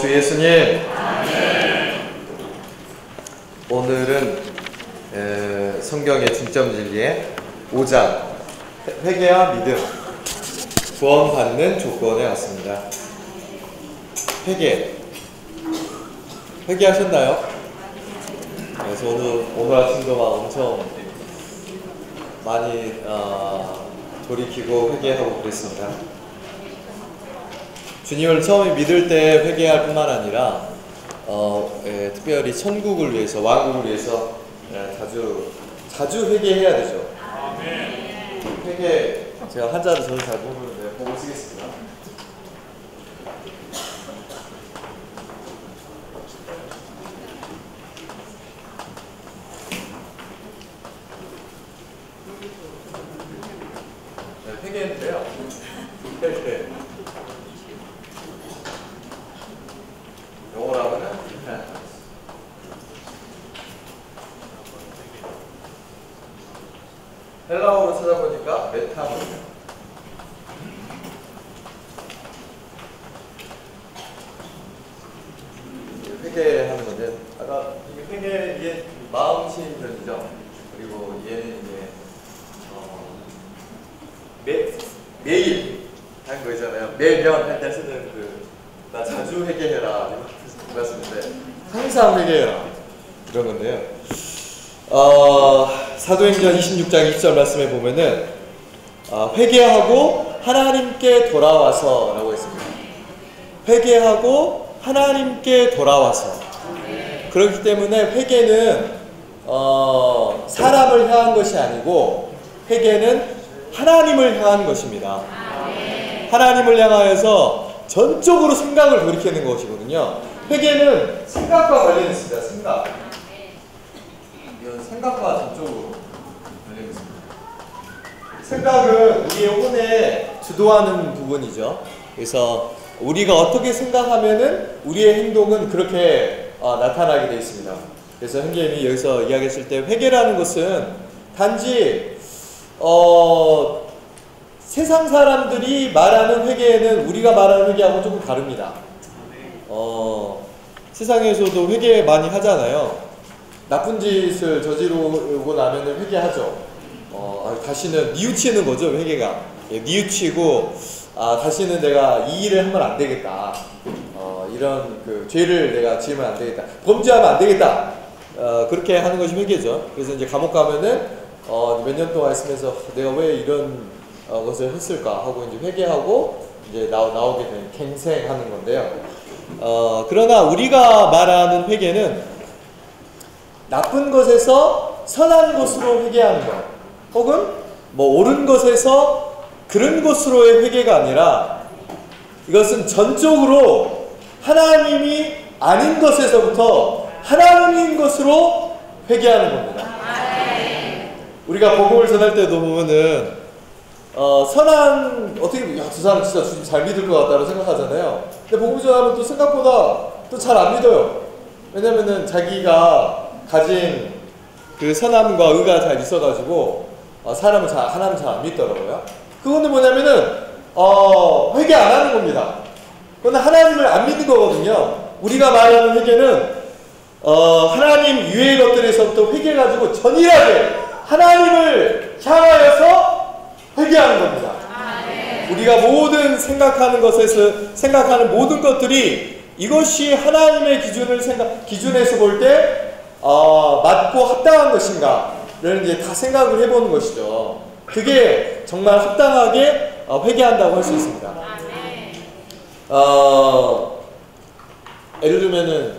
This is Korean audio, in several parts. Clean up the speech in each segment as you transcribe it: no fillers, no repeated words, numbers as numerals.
주 예수님. 오늘은 성경의 중점 진리의 5장 회개와 믿음, 구원받는 조건에 왔습니다. 회개하셨나요? 그래서 오늘 아침도 막 엄청 많이 돌이키고 회개하고 그랬습니다. 주님을 처음에 믿을 때 회개할 뿐만 아니라 특별히 천국을 위해서, 왕국을 위해서 자주 회개해야 되죠. 회개, 제가 한자를 저는 잘 모르는데 보고 쓰겠습니다. 회개인데요. 영어로 하면은 헬라어로 찾아보니까 메타노예요. 회개하는 건데, 아까 이게 회개 마음심 편이죠. 그리고 얘는 이제 매일 한 거 있잖아요. 매년 할 때 쓰는 나 자주 회개해라 이런 말씀인데, 항상 회개해라 이런 건데요. 사도행전 26장 20절 말씀에 보면은 회개하고 하나님께 돌아와서 라고 했습니다. 회개하고 하나님께 돌아와서. 그렇기 때문에 회개는 사람을 향한 것이 아니고 회개는 하나님을 향한 것입니다. 하나님을 향하여서 전적으로 생각을 돌이키는 것이거든요. 회개는 생각과 관련이 있습니다. 생각과 전적으로 관련이 있습니다. 생각은 우리의 혼에 주도하는 부분이죠. 그래서 우리가 어떻게 생각하면은 우리의 행동은 그렇게 나타나게 되어 있습니다. 그래서 형제님이 여기서 이야기했을 때 회개라는 것은 단지 세상 사람들이 말하는 회개는 우리가 말하는 회개하고 조금 다릅니다. 세상에서도 회개 많이 하잖아요. 나쁜 짓을 저지르고 나면은 회개하죠. 다시는 뉘우치는 거죠, 회개가. 뉘우치고 다시는 내가 이 일을 하면 안 되겠다. 이런 죄를 내가 지으면 안 되겠다. 범죄하면 안 되겠다. 그렇게 하는 것이 회개죠. 그래서 이제 감옥 가면은 몇 년 동안 있으면서 내가 왜 이런 것을 했을까 하고 이제 회개하고 이제 나오게 되는 갱생하는 건데요. 그러나 우리가 말하는 회개는 나쁜 것에서 선한 것으로 회개하는 것, 혹은 옳은 것에서 그른 것으로의 회개가 아니라 이것은 전적으로 하나님이 아닌 것에서부터 하나님인 것으로 회개하는 겁니다. 우리가 복음을 전할 때도 보면은 어떻게 저 사람 진짜 주님 잘 믿을 것 같다고 생각하잖아요. 근데 복음 전하면 또 생각보다 또 잘 안 믿어요. 왜냐면은 자기가 가진 그 선함과 의가 잘 있어가지고 하나님 잘 안 믿더라고요. 그거는 뭐냐면은 회개 안 하는 겁니다. 그건 하나님을 안 믿는 거거든요. 우리가 말하는 회개는 하나님 이외의 것들에서부터 회개가지고 전일하게 하나님을 향하여서 회개하는 겁니다. 우리가 모든 생각하는 모든 것들이 이것이 하나님의 기준에서 볼 때 맞고 합당한 것인가를 이제 다 생각을 해보는 것이죠. 그게 정말 합당하게 회개한다고 할 수 있습니다. 예를 들면은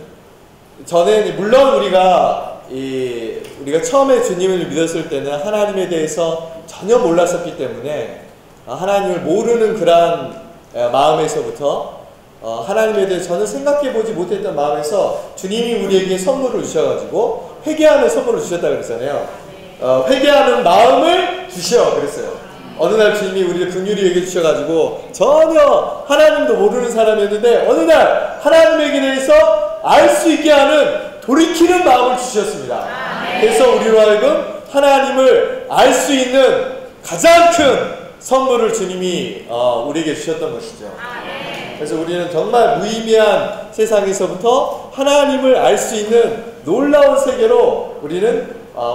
전에 물론 우리가 처음에 주님을 믿었을 때는 하나님에 대해서 전혀 몰랐었기 때문에 하나님을 모르는 그러한 마음에서부터 하나님에 대해서 저는 생각해보지 못했던 마음에서 주님이 우리에게 선물을 주셔가지고 회개하는 선물을 주셨다 그랬잖아요. 회개하는 마음을 주셔 그랬어요. 어느 날 주님이 우리를 긍휼히 얘기해 주셔가지고 전혀 하나님도 모르는 사람이었는데 어느 날 하나님에게 대해서 알 수 있게 하는 돌이키는 마음을 주셨습니다. 그래서 우리로 하여금 하나님을 알 수 있는 가장 큰 선물을 주님이 우리에게 주셨던 것이죠. 그래서 우리는 정말 무의미한 세상에서부터 하나님을 알 수 있는 놀라운 세계로 우리는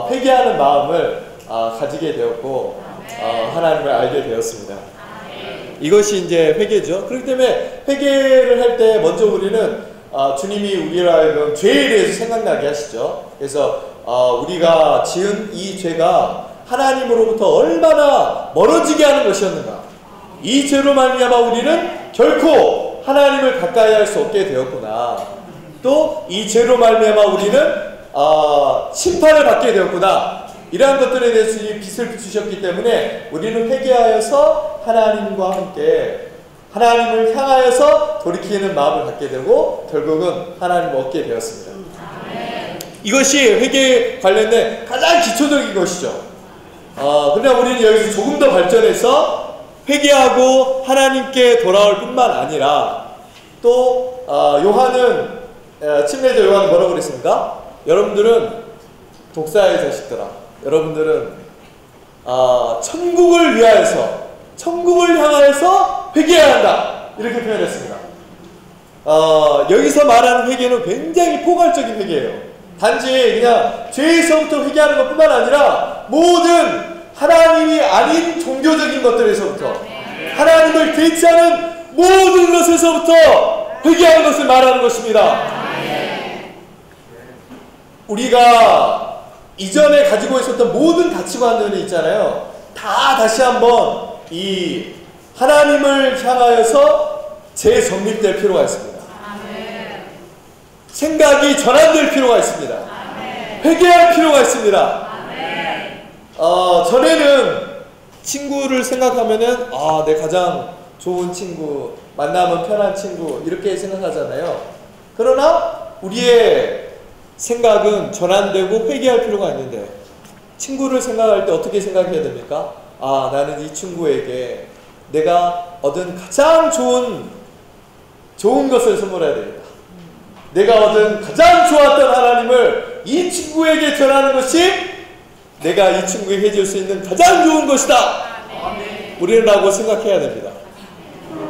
회개하는 마음을 가지게 되었고 하나님을 알게 되었습니다. 이것이 이제 회개죠. 그렇기 때문에 회개를 할 때 먼저 우리는 주님이 우리를 하여금 죄에 대해서 생각나게 하시죠. 그래서 우리가 지은 이 죄가 하나님으로부터 얼마나 멀어지게 하는 것이었는가. 이 죄로 말미암아 우리는 결코 하나님을 가까이 할 수 없게 되었구나. 또 이 죄로 말미암아 우리는 심판을 받게 되었구나. 이러한 것들에 대해서 이 빛을 비추셨기 때문에 우리는 회개하여서 하나님과 함께 하나님을 향하여서 돌이키는 마음을 갖게 되고 결국은 하나님을 얻게 되었습니다. 이것이 회개에 관련된 가장 기초적인 것이죠. 그러나 우리는 여기서 조금 더 발전해서 회개하고 하나님께 돌아올 뿐만 아니라 또 요한은 침례자 요한은 뭐라고 그랬습니까? 여러분들은 독사의 자식들아, 여러분들은 천국을 위하여서 천국을 향하여서 회개해야 한다, 이렇게 표현했습니다. 여기서 말하는 회개는 굉장히 포괄적인 회개예요. 단지 그냥 죄에서부터 회개하는 것뿐만 아니라 모든 하나님이 아닌 종교적인 것들에서부터 하나님을 대체하는 모든 것에서부터 회개하는 것을 말하는 것입니다. 우리가 이전에 가지고 있었던 모든 가치관들이 있잖아요. 다 다시 한번 이 하나님을 향하여서 재정립될 필요가 있습니다. 생각이 전환될 필요가 있습니다. 회개할 필요가 있습니다. 전에는 친구를 생각하면은 내 가장 좋은 친구, 만나면 편한 친구, 이렇게 생각하잖아요. 그러나 우리의 생각은 전환되고 회개할 필요가 있는데, 친구를 생각할 때 어떻게 생각해야 됩니까? 나는 이 친구에게 내가 얻은 가장 좋은 것을 선물해야 되겠다. 내가 얻은 가장 좋았던 하나님을 이 친구에게 전하는 것이 내가 이 친구에게 해줄 수 있는 가장 좋은 것이다. 우리는 라고 생각해야 됩니다.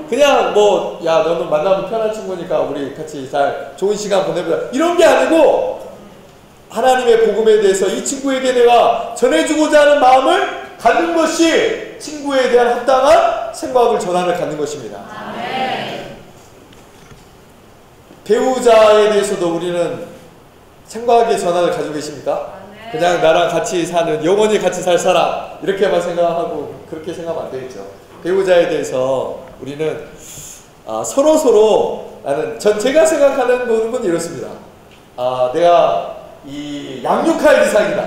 그냥 야 너는 만나면 편한 친구니까 우리 같이 잘 좋은 시간 보내보자, 이런 게 아니고 하나님의 복음에 대해서 이 친구에게 내가 전해주고자 하는 마음을 갖는 것이 친구에 대한 합당한 생각을 전환을 갖는 것입니다. 배우자에 대해서도 우리는 생각의 전환을 가지고 계십니까? 그냥 나랑 같이 사는, 영원히 같이 살 사람, 이렇게만 생각하고 그렇게 생각하면 안 되겠죠. 배우자에 대해서 우리는 서로 제가 생각하는 부분은 이렇습니다. 내가 이 양육할 대상이다.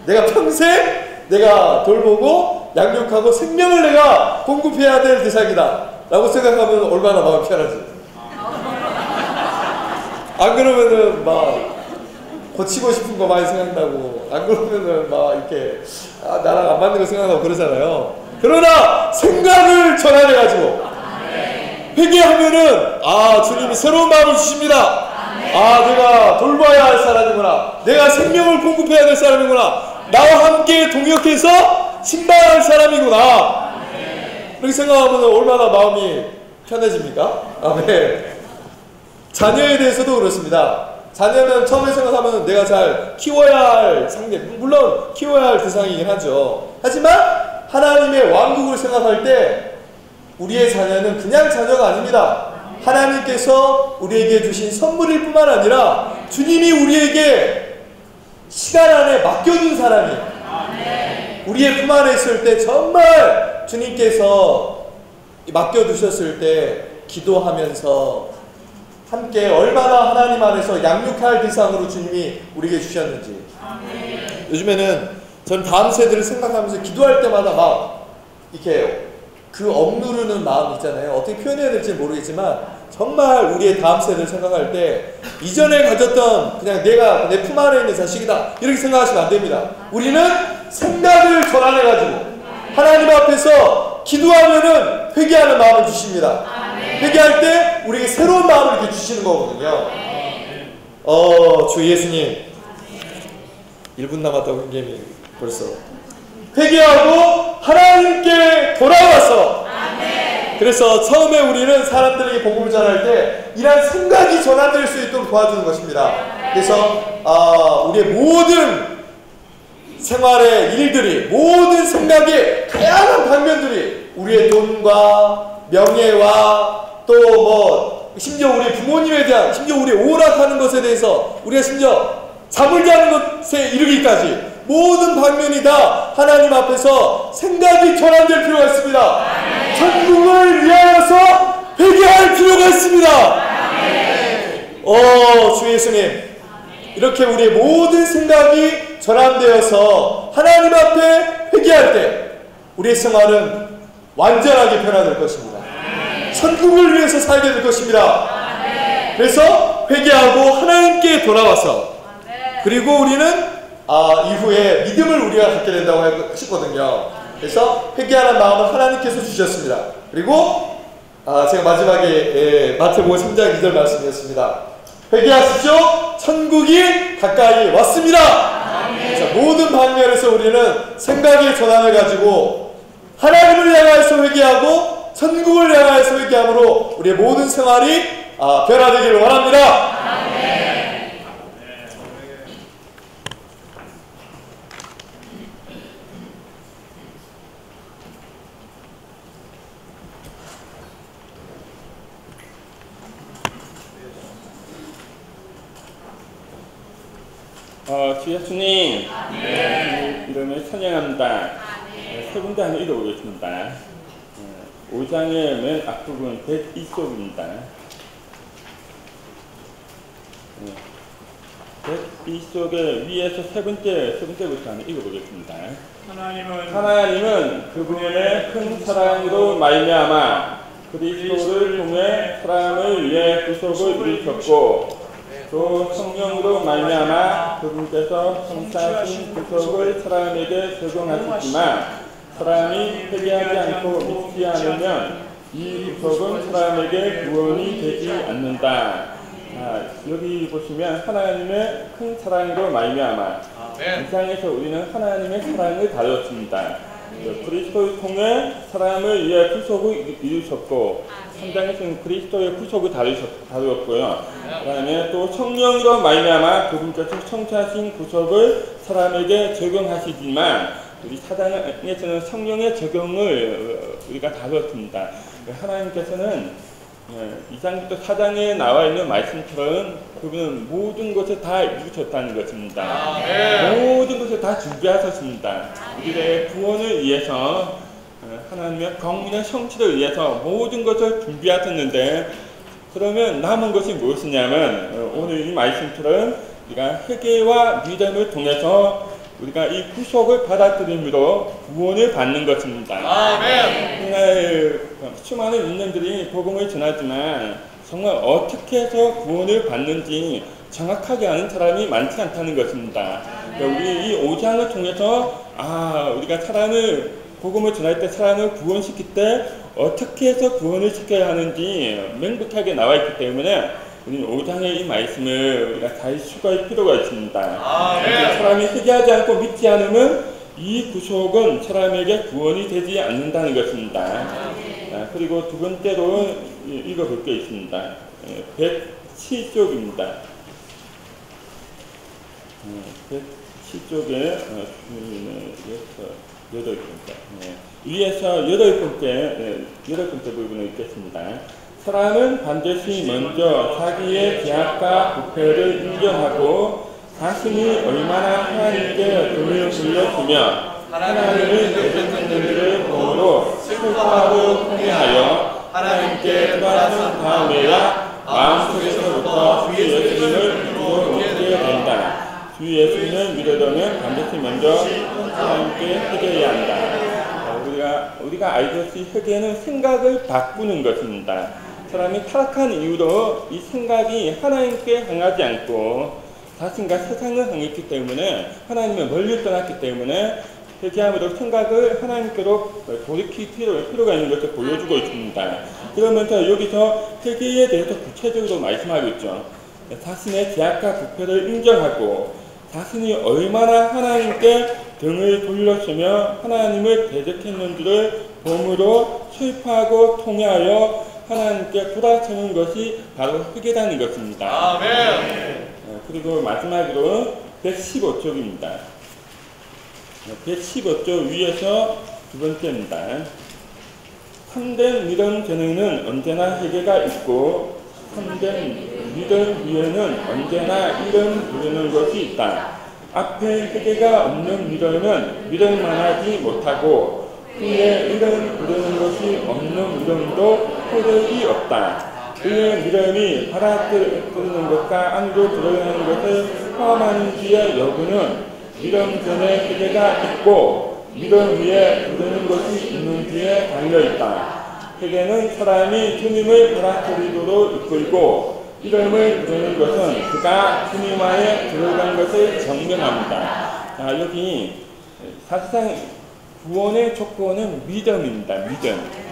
내가 평생 내가 돌보고 양육하고 생명을 내가 공급해야 될 대상이다 라고 생각하면 얼마나 마음이 편하지. 안 그러면은 고치고 싶은 거 많이 생각나고, 안 그러면은 이렇게 나랑 안 맞는 거 생각나고 그러잖아요. 그러나 생각을 전환해가지고 회개하면은 주님이 새로운 마음을 주십니다. 내가 돌봐야 할 사람이구나, 내가 생명을 공급해야 될 사람이구나, 나와 함께 동역해서 신방할 사람이구나, 이렇게 생각하면 얼마나 마음이 편해집니까? 아멘. 자녀에 대해서도 그렇습니다. 자녀는 처음에 생각하면 내가 잘 키워야 할 상대, 물론 키워야 할 대상이긴 하죠. 하지만 하나님의 왕국을 생각할 때 우리의 자녀는 그냥 자녀가 아닙니다. 하나님께서 우리에게 주신 선물일 뿐만 아니라 주님이 우리에게 시간 안에 맡겨준 사람이에요. 우리의 품 안에 있을 때 정말 주님께서 맡겨두셨을 때 기도하면서 함께 얼마나 하나님 안에서 양육할 대상으로 주님이 우리에게 주셨는지. 요즘에는 전 다음 세대를 생각하면서 기도할 때마다 이렇게 그 억누르는 마음 있잖아요. 어떻게 표현해야 될지 모르겠지만 정말 우리의 다음 세대를 생각할 때 이전에 가졌던 그냥 내가 내 품 안에 있는 자식이다, 이렇게 생각하시면 안 됩니다. 우리는 생각을 전환해가지고 하나님 앞에서 기도하면은 회개하는 마음을 주십니다. 회개할 때 우리에게 새로운 마음을 이렇게 주시는 거거든요. 주 예수님, 1분 남았다고 게임이 벌써. 회개하고 하나님께 돌아와서 그래서 처음에 우리는 사람들에게 복음을 전할 때 이러한 생각이 전환될 수 있도록 도와주는 것입니다. 그래서 우리의 모든 생활의 일들이, 모든 생각의 다양한 방면들이, 우리의 돈과 명예와 또 심지어 우리 부모님에 대한, 심지어 우리 오락하는 것에 대해서, 우리가 심지어 잠을 자는 것에 이르기까지 모든 방면이 다 하나님 앞에서 생각이 전환될 필요가 있습니다. 천국을 위하여서 회개할 필요가 있습니다. 주 예수님, 이렇게 우리의 모든 생각이 전환되어서 하나님 앞에 회개할 때 우리의 생활은 완전하게 변화될 것입니다. 천국을 위해서 살게 될 것입니다. 그래서 회개하고 하나님께 돌아와서, 그리고 우리는 이후에 믿음을 우리가 갖게 된다고 하셨거든요. 그래서 회개하는 마음을 하나님께서 주셨습니다. 그리고 제가 마지막에 마태복음 3장 2절 말씀이었습니다. 회개하십시오, 천국이 가까이 왔습니다. 그래서 모든 방면에서 우리는 생각의 전환을 가지고 하나님을 향하여서 회개하고 천국을 향하여서 회개함으로 우리의 모든 생활이 변화되기를 원합니다. 주 예수님, 이름을 찬양합니다. 세 군데 한번 읽어보겠습니다. 5장의 맨 앞부분 102쪽입니다. 102쪽의 위에서 세 번째부터 한번 읽어보겠습니다. 하나님은 그분의 큰 사랑으로 말미암아 그리스도를 통해 사람을 위해 구속을 이루셨고, 또 성령으로 말미암아 그분께서 성사하신 구속을 사람에게 적용하시지만, 사람이 회개하지 않고 믿지 않으면 이 구속은 사람에게 구원이 되지 않는다. 여기 보시면 하나님의 큰 사랑으로 말미암아, 이 장에서 우리는 하나님의 사랑을 다뤘습니다. 그리스도를 통해 사람을 위해 구속을 이루셨고, 3장에서는 그리스도의 구속을 다루었고요. 그 다음에 또 성령으로 말미암아 그분께서 성취하신 구속을 사람에게 적용하시지만, 우리 4장에서는 성령의 적용을 우리가 다뤘습니다. 하나님께서는 2장부터 4장에 나와 있는 말씀처럼 그분은 모든 것을 다 이루셨다는 것입니다. 모든 것을 다 준비하셨습니다. 우리의 구원을 위해서, 하나님의 경륜의 성취를 위해서 모든 것을 준비하셨는데, 그러면 남은 것이 무엇이냐면 오늘 이 말씀처럼 우리가 회개와 믿음을 통해서 우리가 이 구속을 받아들임으로 구원을 받는 것입니다. 오늘 수많은 인연들이 복음을 전하지만 정말 어떻게 해서 구원을 받는지 정확하게 아는 사람이 많지 않다는 것입니다. 우리 이 5장을 통해서 우리가 복음을 전할 때 사람을 구원시킬 때 어떻게 해서 구원을 시켜야 하는지 명백하게 나와 있기 때문에 우리는 5장의 이 말씀을 우리가 잘 수고할 필요가 있습니다. 사람이 회개하지 않고 믿지 않으면 이 구속은 사람에게 구원이 되지 않는다는 것입니다. 그리고 두 번째로 읽어볼 게 있습니다. 107쪽입니다. 107쪽에 8번째, 위에서 8번째 부분을 읽겠습니다. 사람은 반드시 먼저 자기의 죄악과 부패를 인정하고 자신이 얼마나 하나님께 돈을 돌려주며 하나님을 대적했는지를 보므로 슬퍼하고 통회하여 하나님께 돌아선 다음에야 마음속에서부터 주 예수님을 믿고 믿게 된다. 주 예수님을 믿으려면 반드시 먼저 하나님께 회개해야 한다. 우리가 알듯이 회개는 생각을 바꾸는 것입니다. 사람이 타락한 이유로 이 생각이 하나님께 향하지 않고 자신과 세상을 향했기 때문에, 하나님을 멀리 떠났기 때문에 회개함으로 생각을 하나님께로 돌이킬 필요가 있는 것을 보여주고 있습니다. 그러면서 여기서 회개에 대해서 구체적으로 말씀하고 있죠. 자신의 죄악과 부패를 인정하고 자신이 얼마나 하나님께 등을 돌렸으며 하나님을 대적했는지를 봄으로 슬퍼하고 통회하여 하나님께 돌아서는 것이 바로 회개라는 것입니다. 아멘. 그리고 마지막으로 115쪽입니다. 115쪽 위에서 두 번째입니다. 참된 믿음 전에는 언제나 회개가 있고 참된 믿음 위에는 언제나 이름 부르는 것이 있다. 앞에 회개가 없는 믿음은 믿음만하지 못하고 후에 이름 부르는 것이 없는 믿음도 소득이 없다. 그의 믿음이 받아들이는 것과 안으로 들어가는 것을 포함하는지의 여부는 믿음 전에 회개가 있고 믿음 위에 부르는 것이 있는지에 달려있다. 회개는 사람이 주님을 받아들이도록 이끌고 이름을 부르는 것은 그가 주님 안에 들어간 것을 증명합니다. 자, 여기 사실상 구원의 조건은 믿음입니다. 믿음.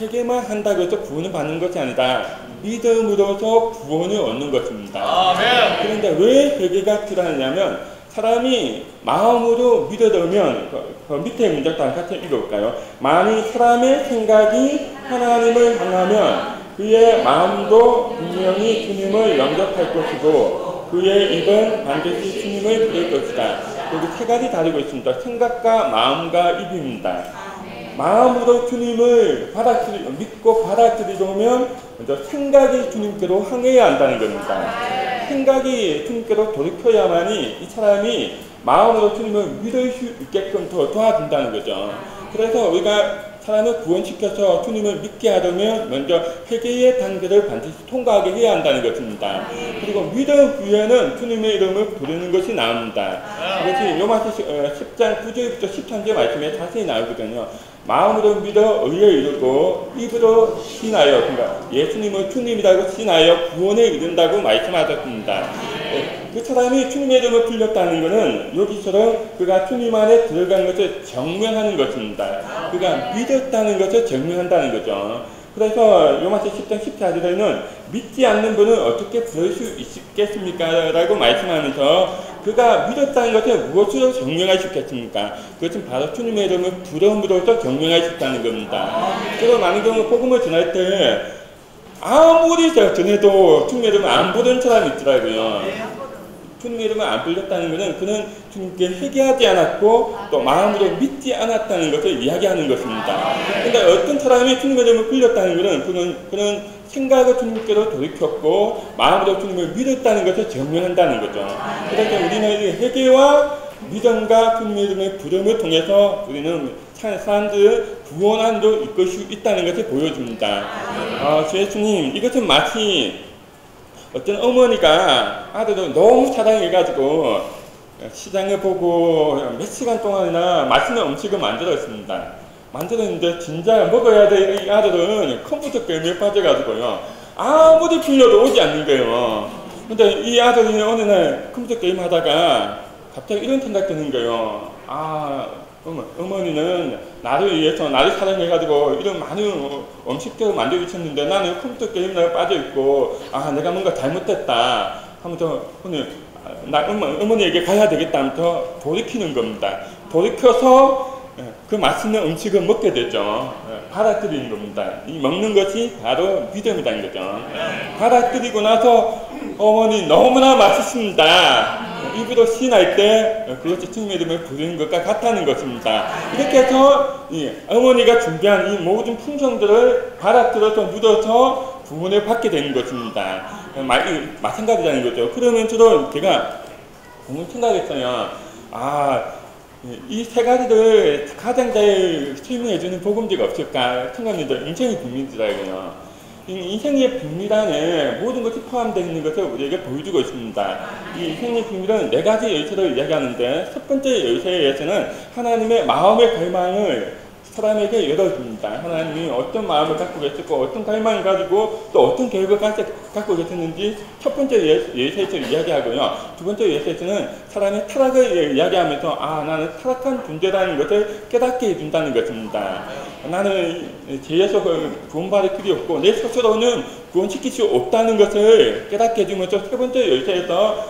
회개만 한다고 해서 구원을 받는 것이 아니다. 믿음으로서 구원을 얻는 것입니다. 아멘. 그런데 왜 회개가 필요하냐면 사람이 마음으로 믿어들면 그 밑에 문장도 같이 읽어볼까요? 만일 사람의 생각이 하나님을 향하면 그의 마음도 분명히 주님을 영접할 것이고 그의 입은 반드시 주님을 부를 것이다. 여기 세 가지 다르고 있습니다. 생각과 마음과 입입니다. 마음으로 주님을 믿고 받아들이려면 먼저 생각이 주님께로 향해야 한다는 겁니다. 생각이 주님께로 돌이켜야만이 이 사람이 마음으로 주님을 믿을 수 있게끔 더 도와준다는 거죠. 그래서 우리가 사람을 구원시켜서 주님을 믿게 하려면 먼저 회개의 단계를 반드시 통과하게 해야 한다는 것입니다. 그리고 믿음 위에는 주님의 이름을 부르는 것이 나옵니다. 이것이 요마서 10장 9절부터 13절 말씀에 자세히 나오거든요. 마음으로 믿어 의에 이르고 입으로 신하여 그러니까 예수님을 주님이라고 신하여 구원에 이른다고 말씀하셨습니다. 그 사람이 주님의 이름을 불렸다는 것은 여기처럼 그가 주님 안에 들어간 것을 증명하는 것입니다. 그가 믿었다는 것을 증명한다는 거죠. 그래서 요마서 10장 14절에는 믿지 않는 분은 어떻게 부를 수 있겠습니까? 라고 말씀하면서 그가 믿었다는 것을 무엇으로 증명할 수 있겠습니까? 그것은 바로 주님의 이름을 부름으로써 증명할 수 있다는 겁니다. 그래서 많은 경우 복음을 전할 때 아무리 전해도 주님의 이름을 안 부른 사람이 있더라고요. 주님의 이름을 안 불렸다는 것은 그는 주님께 회개하지 않았고 또 마음으로 믿지 않았다는 것을 이야기하는 것입니다. 그런데 어떤 사람이 주님의 이름을 불렸다는 것은 그는 생각을 주님께로 돌이켰고 마음으로 주님을 믿었다는 것을 증명한다는 거죠. 그래서 우리는 회개와 믿음과 주님의 이름의 부름을 통해서 우리는 사람들을 구원 안으로 이끌 수 있다는 것을 보여줍니다. 주 예수님, 이것은 마치 어떤 어머니가 아들을 너무 사랑해가지고 시장에 보고 몇 시간 동안이나 맛있는 음식을 만들었습니다. 만들었는데 진짜 먹어야 될 이 아들은 컴퓨터 게임에 빠져가지고요. 아무리 불려도 오지 않는 거예요. 근데 이 아들이 어느 날 컴퓨터 게임 하다가 갑자기 이런 생각 드는 거예요. 어머니는 나를 위해서 나를 사랑해가지고 이런 많은 음식들을 만들고 있었는데 나는 컴퓨터 게임에 빠져있고 내가 뭔가 잘못했다 하면서 오늘 어머니에게 가야 되겠다 하면서 돌이키는 겁니다. 돌이켜서 그 맛있는 음식을 먹게 되죠. 받아들이는 겁니다. 이 먹는 것이 바로 믿음이라는 거죠. 받아들이고 나서 어머니 너무나 맛있습니다. 입으로 신할 때 그것이 주님의 이름을 부르는 것과 같다는 것입니다. 이렇게 해서 어머니가 준비한 이 모든 풍성들을 받아들여서 묻어서 구원을 받게 되는 것입니다. 마찬가지라는 거죠. 그러면서도 제가 공부 생각했어요. 이 세 가지를 가장 잘 설명해주는 복음지가 없을까 생각했는데 인생의 비밀이더라고요. 인생의 비밀 안에 모든 것이 포함되어 있는 것을 우리에게 보여주고 있습니다. 이 인생의 비밀은 네 가지 열쇠를 이야기하는데 첫 번째 열쇠에서는 하나님의 마음의 갈망을 사람에게 열어줍니다. 하나님이 어떤 마음을 갖고 계셨고 어떤 갈망을 가지고 또 어떤 계획을 갖고 계셨는지 첫 번째 열쇠에서 이야기하고요. 두 번째 열쇠에서는 사람의 타락을 이야기하면서 나는 타락한 존재라는 것을 깨닫게 해준다는 것입니다. 나는 죄에서 구원받을 필요 없고 내 스스로는 구원시킬 수 없다는 것을 깨닫게 해주면서 세 번째 열쇠에서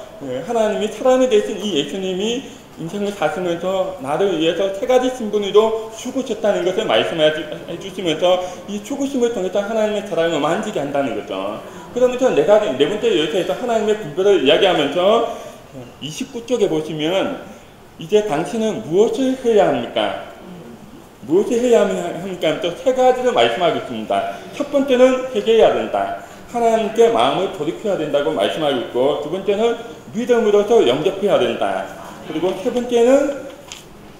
하나님이 사람에 대해서 이 예수님이 인생을 사시면서 나를 위해서 세 가지 신분으로 죽으셨다는 것을 말씀해 주시면서 이 죽으심을 통해서 하나님의 사랑을 만지게 한다는 거죠. 그러면서 네 번째 요소에서 하나님의 분별을 이야기하면서 29쪽에 보시면 이제 당신은 무엇을 해야 합니까? 무엇을 해야 합니까? 또 세 가지를 말씀하고 있습니다. 첫 번째는 회개해야 된다. 하나님께 마음을 돌이켜야 된다고 말씀하고 있고, 두 번째는 믿음으로서 영접해야 된다. 그리고 세 번째는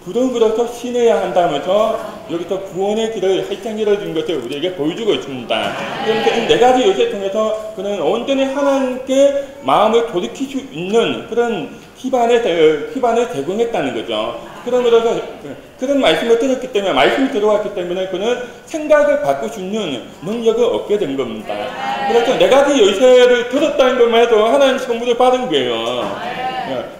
부름으로서 신해야 한다면서 여기서 구원의 길을 활짝 열어준 것을 우리에게 보여주고 있습니다. 그러니까 이 네 가지 요소를 통해서 그는 온전히 하나님께 마음을 돌이킬 수 있는 그런 기반을 제공했다는 거죠. 그러므로서 그런 말씀을 들었기 때문에, 말씀이 들어왔기 때문에 그는 생각을 바꿀 수 있는 능력을 얻게 된 겁니다. 그래서 네 가지 요소를 들었다는 것만 해도 하나님 선물을 받은 거예요.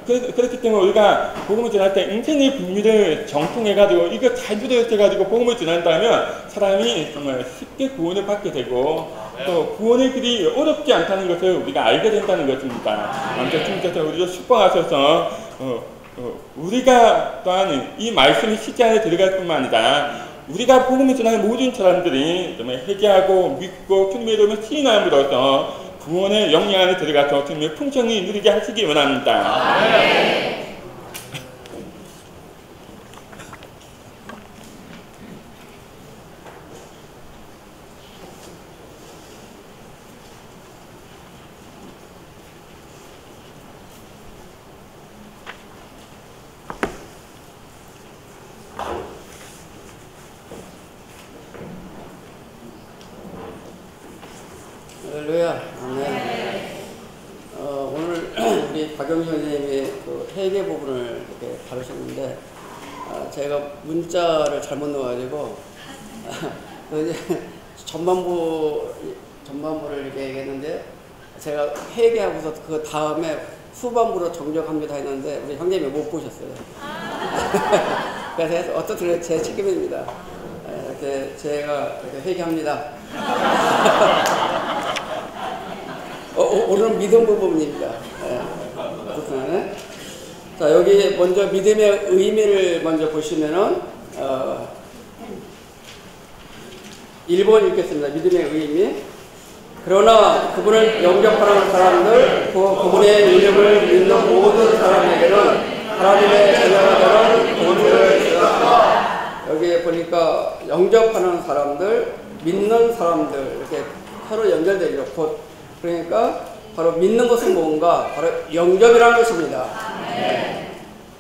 그렇기 때문에 우리가 복음을 전할 때 인생의 비밀을 정통해가지고 이거 잘 들어가지고 복음을 전한다면 사람이 정말 쉽게 구원을 받게 되고 또 구원의 길이 어렵지 않다는 것을 우리가 알게 된다는 것입니다. 아무튼 주님께서 우리를 축복하셔서 우리가 또한 이 말씀이 실제 안에 들어갈 뿐만 아니라 우리가 복음을 전하는 모든 사람들이 정말 회개하고 믿고 주님의 이름을 시인함으로써 구원의 영향 안에 들어가서 주님의 풍성히 누리게 하시기 원합니다. 할렐루야. 아멘. 오늘 우리 박영희 선생님이 그 회계 부분을 이렇게 다루셨는데 제가 문자를 잘못 넣어가지고 이제 전반부를 이렇게 얘기했는데 제가 회계하고서 그 다음에 후반부로 정정합니다 했는데 우리 형님이 못 보셨어요. 그래서 어떻든 제 책임입니다. 이렇게 제가 이렇게 회개합니다. 오늘은 믿음 부분입니다. 네. 자, 여기 먼저 믿음의 의미를 먼저 보시면은 1번 읽겠습니다. 믿음의 의미. 그러나 그분을 영접하는 사람들, 그분의 이름을 믿는 모든 사람에게는 하나님의 자녀가 되는 권세를 주셨다. 여기 보니까 영접하는 사람들, 믿는 사람들 이렇게 서로 연결되어 있고, 그러니까 바로 믿는 것은 뭔가 바로 영접이라는 것입니다.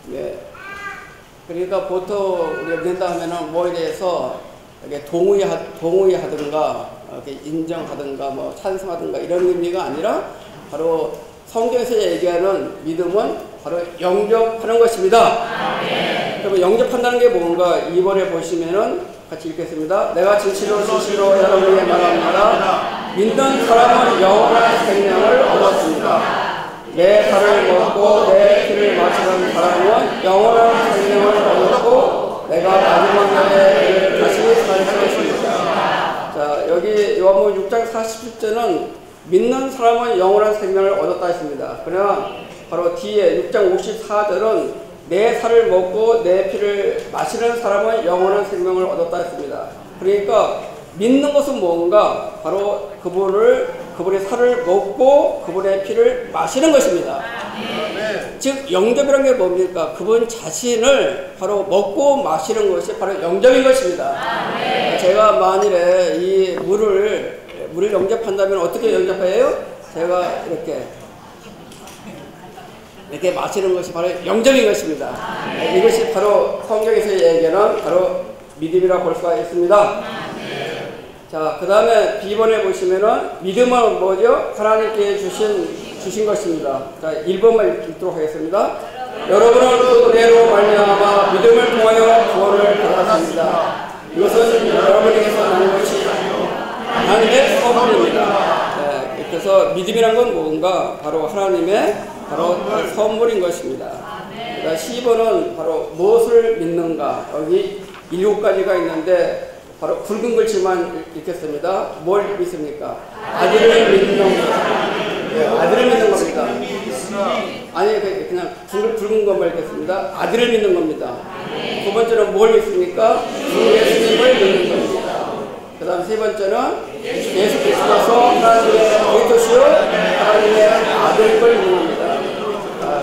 네. 그러니까 보통 우리가 믿는다 하면은 뭐에 대해서 이렇게 동의하든가 이렇게 인정하든가 뭐 찬성하든가 이런 의미가 아니라 바로 성경에서 얘기하는 믿음은 바로 영접하는 것입니다. 그러면 영접한다는 게 뭔가 2번에 보시면은 같이 읽겠습니다. 내가 진실로 여러분에게 말합니다. 믿는 사람은 영원한 생명을 얻었습니다. 내 살을 먹고 내 피를 마시는 사람은 영원한 생명을 얻었고 내가 마지막 날에 다시 살 것입니다. 자, 여기 요한복음 6장 40절은 믿는 사람은 영원한 생명을 얻었다 했습니다. 그러나 바로 뒤에 6장 54절은 내 살을 먹고 내 피를 마시는 사람은 영원한 생명을 얻었다 했습니다. 그러니까 믿는 것은 뭔가 바로 그분의 살을 먹고 그분의 피를 마시는 것입니다. 즉 영접이라는 게 뭡니까? 그분 자신을 바로 먹고 마시는 것이 바로 영접인 것입니다. 제가 만일에 이 물을 영접한다면 어떻게 영접해요? 제가 이렇게 마시는 것이 바로 영접인 것입니다. 이것이 바로 성경에서 얘기하는 바로 믿음이라고 볼 수가 있습니다. 자, 그 다음에 B번에 보시면은 믿음은 뭐죠? 하나님께 주신 것입니다. 자, 1번만 읽도록 하겠습니다. 여러분은 그 은혜로 말미암아 믿음을 통하여 구원을 받았습니다. 이것은 여러분에게서 나는 것이 하나님의 선물입니다. 네, 그래서 믿음이란 건 뭔가 바로 하나님의 바로 선물인 것입니다. 그러니까 10번은 바로 무엇을 믿는가? 여기 7가지가 있는데 바로 굵은 글씨만 읽겠습니다. 뭘 믿습니까? 아들을 믿는 겁니다. 네, 아들을 믿는 겁니다. 아니 그냥 굵은 것만 읽겠습니다. 아들을 믿는 겁니다. 두 번째는 뭘 믿습니까? 주 예수님을 믿는 겁니다. 그 다음 세 번째는 예수 그리스도서 하나님의 그리스도시요 하나님의 아들을 믿는 겁니다.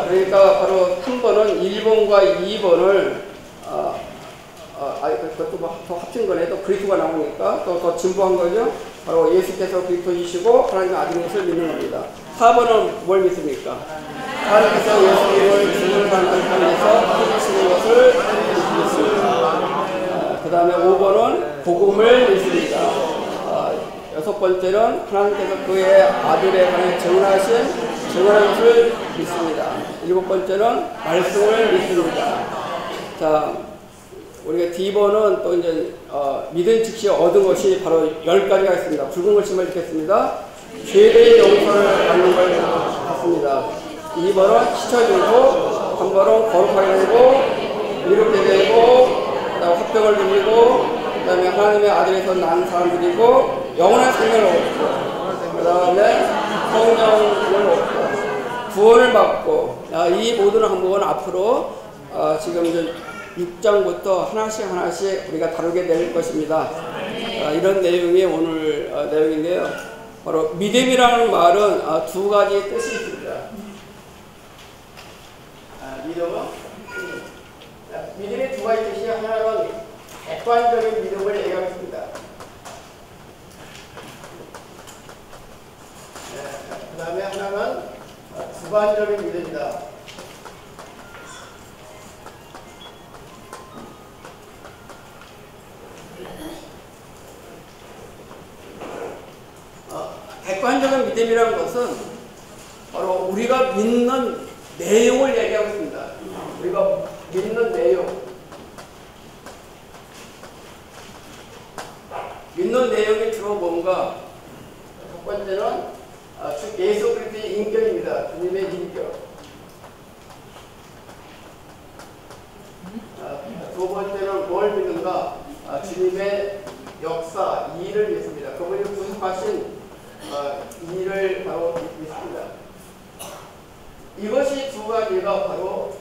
그러니까 바로 3번은 1번과 2번을 그것도 더 합친 거네. 또 그리스도가 나오니까 또 더 진보한 거죠. 바로 예수께서 그리스도이시고 하나님의 아들인 것을 믿는 겁니다. 4번은 뭘 믿습니까? 하나님께서 예수님을 죽은 사람들 통해서 살리시는 것을 믿습니다. 그 다음에 5번은 복음을 믿습니다. 여섯 번째는 하나님께서 그의 아들에 관해 증언하는 것을 믿습니다. 일곱 번째는 말씀을 믿습니다. 자, 우리가 D번은 또 이제 믿은 즉시 얻은 것이 바로 10가지가 있습니다. 붉은 글씨만 읽겠습니다. 죄의 용서를 받는 걸 받습니다. 2번은 씻어주고, 3번은 거룩하게 되고, 이롭게 되고, 그다음에 화평을 누리고, 그다음에 하나님의 아들에서 난 사람들이고, 영원한 생명을 얻고, 그다음에 성령을 얻고, 구원을 받고, 이 모든 항목은 앞으로 지금 이제 6장부터 하나씩 우리가 다루게 될 것입니다. 이런 내용이 오늘 내용인데요. 바로 믿음이라는 말은 두 가지 뜻이 있습니다. 믿음의 두 가지 뜻이 하나는 객관적인 믿음을 얘기하겠습니다. 그 다음에 하나는 주관적인 믿음이다. 객관적인 믿음이라는 것은 바로 우리가 믿는 내용을 얘기하고 있습니다. 우리가 믿는 내용. 믿는 내용이 주로 뭔가? 첫 번째는 주 예수 그리스도의 인격입니다. 주님의 인격. 두 번째는 뭘 믿는가? 주님의 역사, 일을 믿습니다. 그분이 구속하신 일을 바로 믿습니다. 이것이 두 가지가 바로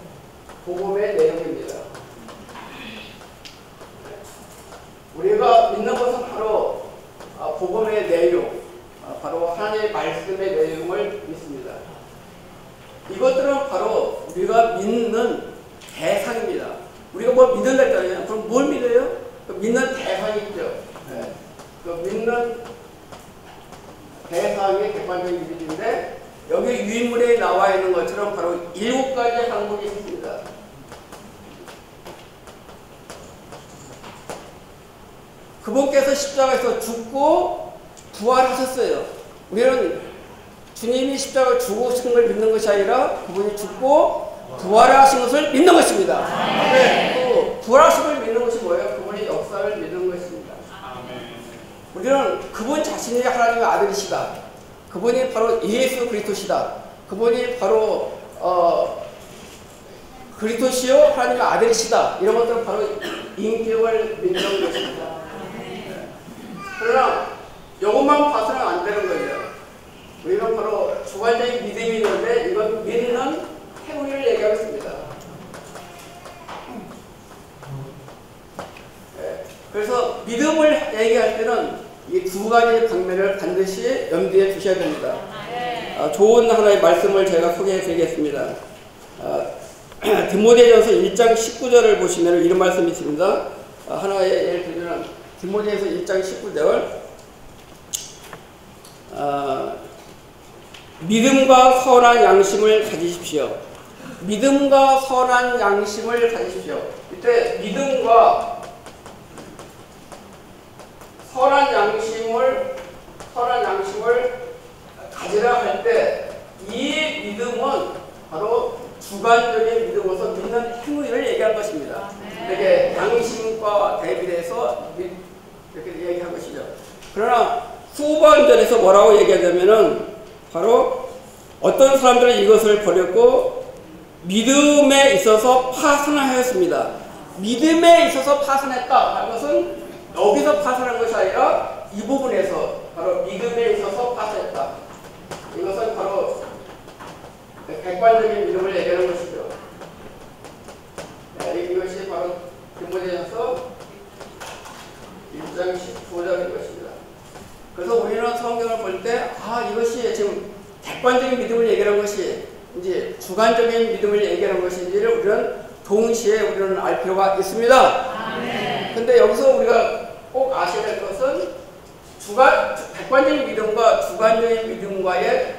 복음의 내용입니다. 우리가 믿는 것은 바로 복음의 내용, 바로 하나님의 말씀의 내용을 믿습니다. 이것들은 바로 우리가 믿는 대상입니다. 우리가 뭘 믿는다 했잖아요. 그럼 뭘 믿어요? 믿는 대상이 있죠. 그 믿는 대상의 객관적인 믿음인데 여기 유인물에 나와 있는 것처럼 바로 7가지 항목이 있습니다. 그분께서 십자가에서 죽고 부활하셨어요. 우리는 주님이 십자가를 죽으신 걸 믿는 것이 아니라 그분이 죽고 부활하신 것을 믿는 것입니다. 또 부활하신 걸 믿는 것이 뭐예요? 그분의 역사를 믿는 것입니다. 우리는 그분 자신이 하나님의 아들이시다. 그분이 바로 예수 그리스도시다. 그분이 바로 그리스도시요 하나님의 아들이시다. 이런 것들은 바로 인격을 믿는 것입니다. 그러나 이것만 봐서는 안 되는 거예요. 우리는 바로 주관적인 믿음이 있는데 이건 믿는 행위를 얘기하고 있습니다. 그래서 믿음을 얘기할 때는 이 두 가지 방면을 반드시 염두에 두셔야 됩니다. 좋은 하나의 말씀을 제가 소개해 드리겠습니다. 디모데전서 1장 19절을 보시면 이런 말씀이 있습니다. 하나의 예를 들면 디모데전서 1장 19절 믿음과 선한 양심을 가지십시오. 믿음과 선한 양심을 가지십시오. 이때 믿음과 선한 양심을 가지라 할 때 이 믿음은 바로 주관적인 믿음으로서 믿는 행위를 얘기한 것입니다. 이렇게 양심과 대비해서 이렇게 얘기한 것이죠. 그러나 후반절에서 뭐라고 얘기하자면은 바로 어떤 사람들은 이것을 버렸고 믿음에 있어서 파산하였습니다. 믿음에 있어서 파산했다 하는 것은 여기서 파산한 것이 아니라 이 부분에서 바로 믿음에 있어서 파산했다. 이것은 바로 객관적인 믿음을 얘기하는 것이죠. 이것이 바로 디모데전서 1장 19절인 것입니다. 그래서 우리는 성경을 볼 때 이것이 지금 객관적인 믿음을 얘기하는 것이 이제 주관적인 믿음을 얘기하는 것인지를 우리는 동시에 우리는 알 필요가 있습니다. 근데 여기서 우리가 꼭 아셔야 될 것은 객관적인 믿음과 주관적인 믿음과의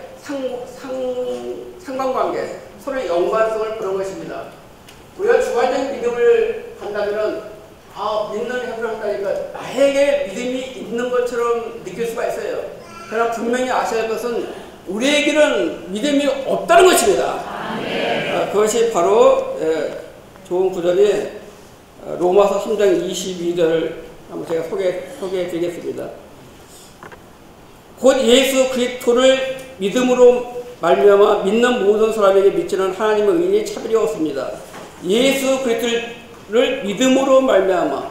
상관관계, 서로의 연관성을 보는 것입니다. 우리가 주관적인 믿음을 한다면은 믿는 행동을 한다니까 나에게 믿음이 있는 것처럼 느낄 수가 있어요. 그러나 분명히 아셔야 할 것은 우리에게는 믿음이 없다는 것입니다. 그것이 바로 좋은 구절이 로마서 3장 22절 한번 제가 소개해 드리겠습니다. 곧 예수 그리스도를 믿음으로 말미암아 믿는 모든 사람에게 미치는 하나님의 의인이 차별이 없습니다. 예수 그리스도를 믿음으로 말미암아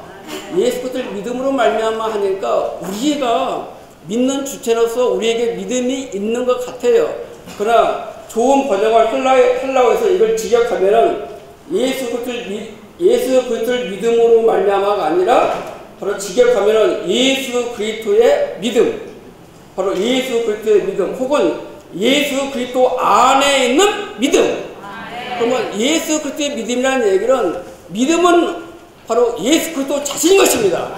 하니까 우리가 믿는 주체로서 우리에게 믿음이 있는 것 같아요. 그러나 좋은 번역을 하려고 해서 이걸 직역하면은 예수 그리스도를 믿음으로 말미암아가 아니라 바로 직역하면은 예수 그리스도의 믿음, 바로 예수 그리스도의 믿음, 혹은 예수 그리스도 안에 있는 믿음. 그러면 예수 그리스도의 믿음이라는 얘기는 믿음은 바로 예수 그리스도 자신인 것입니다.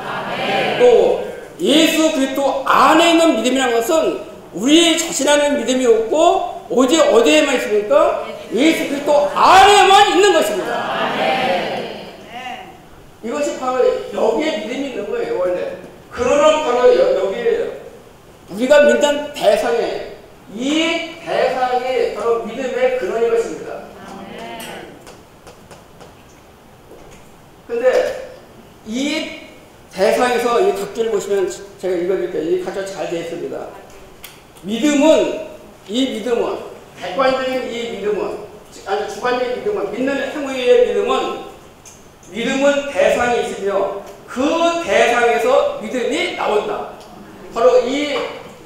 또 예수 그리스도 안에 있는 믿음이라는 것은 우리 자신 안에 믿음이 없고 오직 어디에만 있습니까? 예수 그리스도 안에만 있는 것입니다. 이것이 바로 여기에 믿음이 있는 거예요, 원래. 그러나 바로 여기에요. 우리가 믿는 대상에, 이 대상이 바로 믿음의 근원인 것입니다. 근데 이 대상에서 이 각주를 보시면 제가 읽어드릴게요. 이 각주가 잘 되어 있습니다. 객관적인 이 믿음은, 아니 주관적인 믿음은, 믿는 행위의 믿음은 대상이 있으며 그 대상에서 믿음이 나온다. 바로 이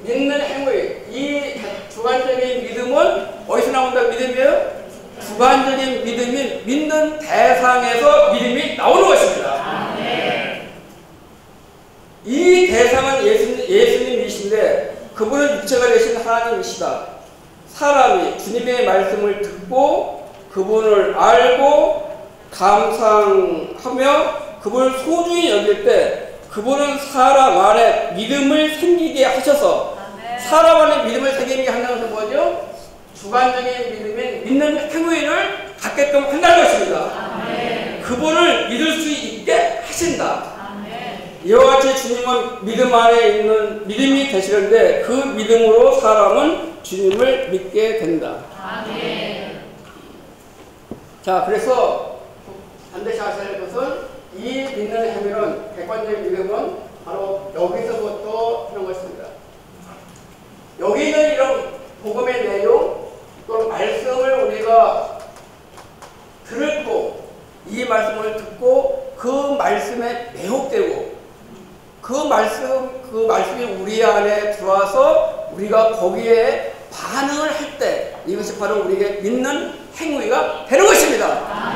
믿는 행위, 이 주관적인 믿음은 어디서 나온다 믿음이에요? 주관적인 믿음이 믿는 대상에서 믿음이 나오는 것입니다. 이 대상은 예수님이신데 그분은 육체가 되신 하나님이시다. 사람이 주님의 말씀을 듣고 그분을 알고 감상하며 그분을 소중히 여길 때 그분은 사람 안에 믿음을 생기게 하셔서 사람 안에 믿음을 생기게 한다는 것은 뭐죠? 주관적인 믿음인 믿는 행위를 갖게끔 한다는 것입니다. 그분을 믿을 수 있게 하신다. 이와 같이 주님은 믿음 안에 있는 믿음이 되시는데 그 믿음으로 사람은 주님을 믿게 된다. 자, 그래서 반드시 아셔야 할 것은 이 믿는 행위는, 객관적인 믿음은 바로 여기서부터 하는 것입니다. 여기 있는 이런 복음의 내용, 또 말씀을 우리가 들고 이 말씀을 듣고 그 말씀에 매혹되고 그 말씀이 우리 안에 들어와서 우리가 거기에 반응을 할 때 이것이 바로 우리에게 믿는 행위가 되는 것입니다.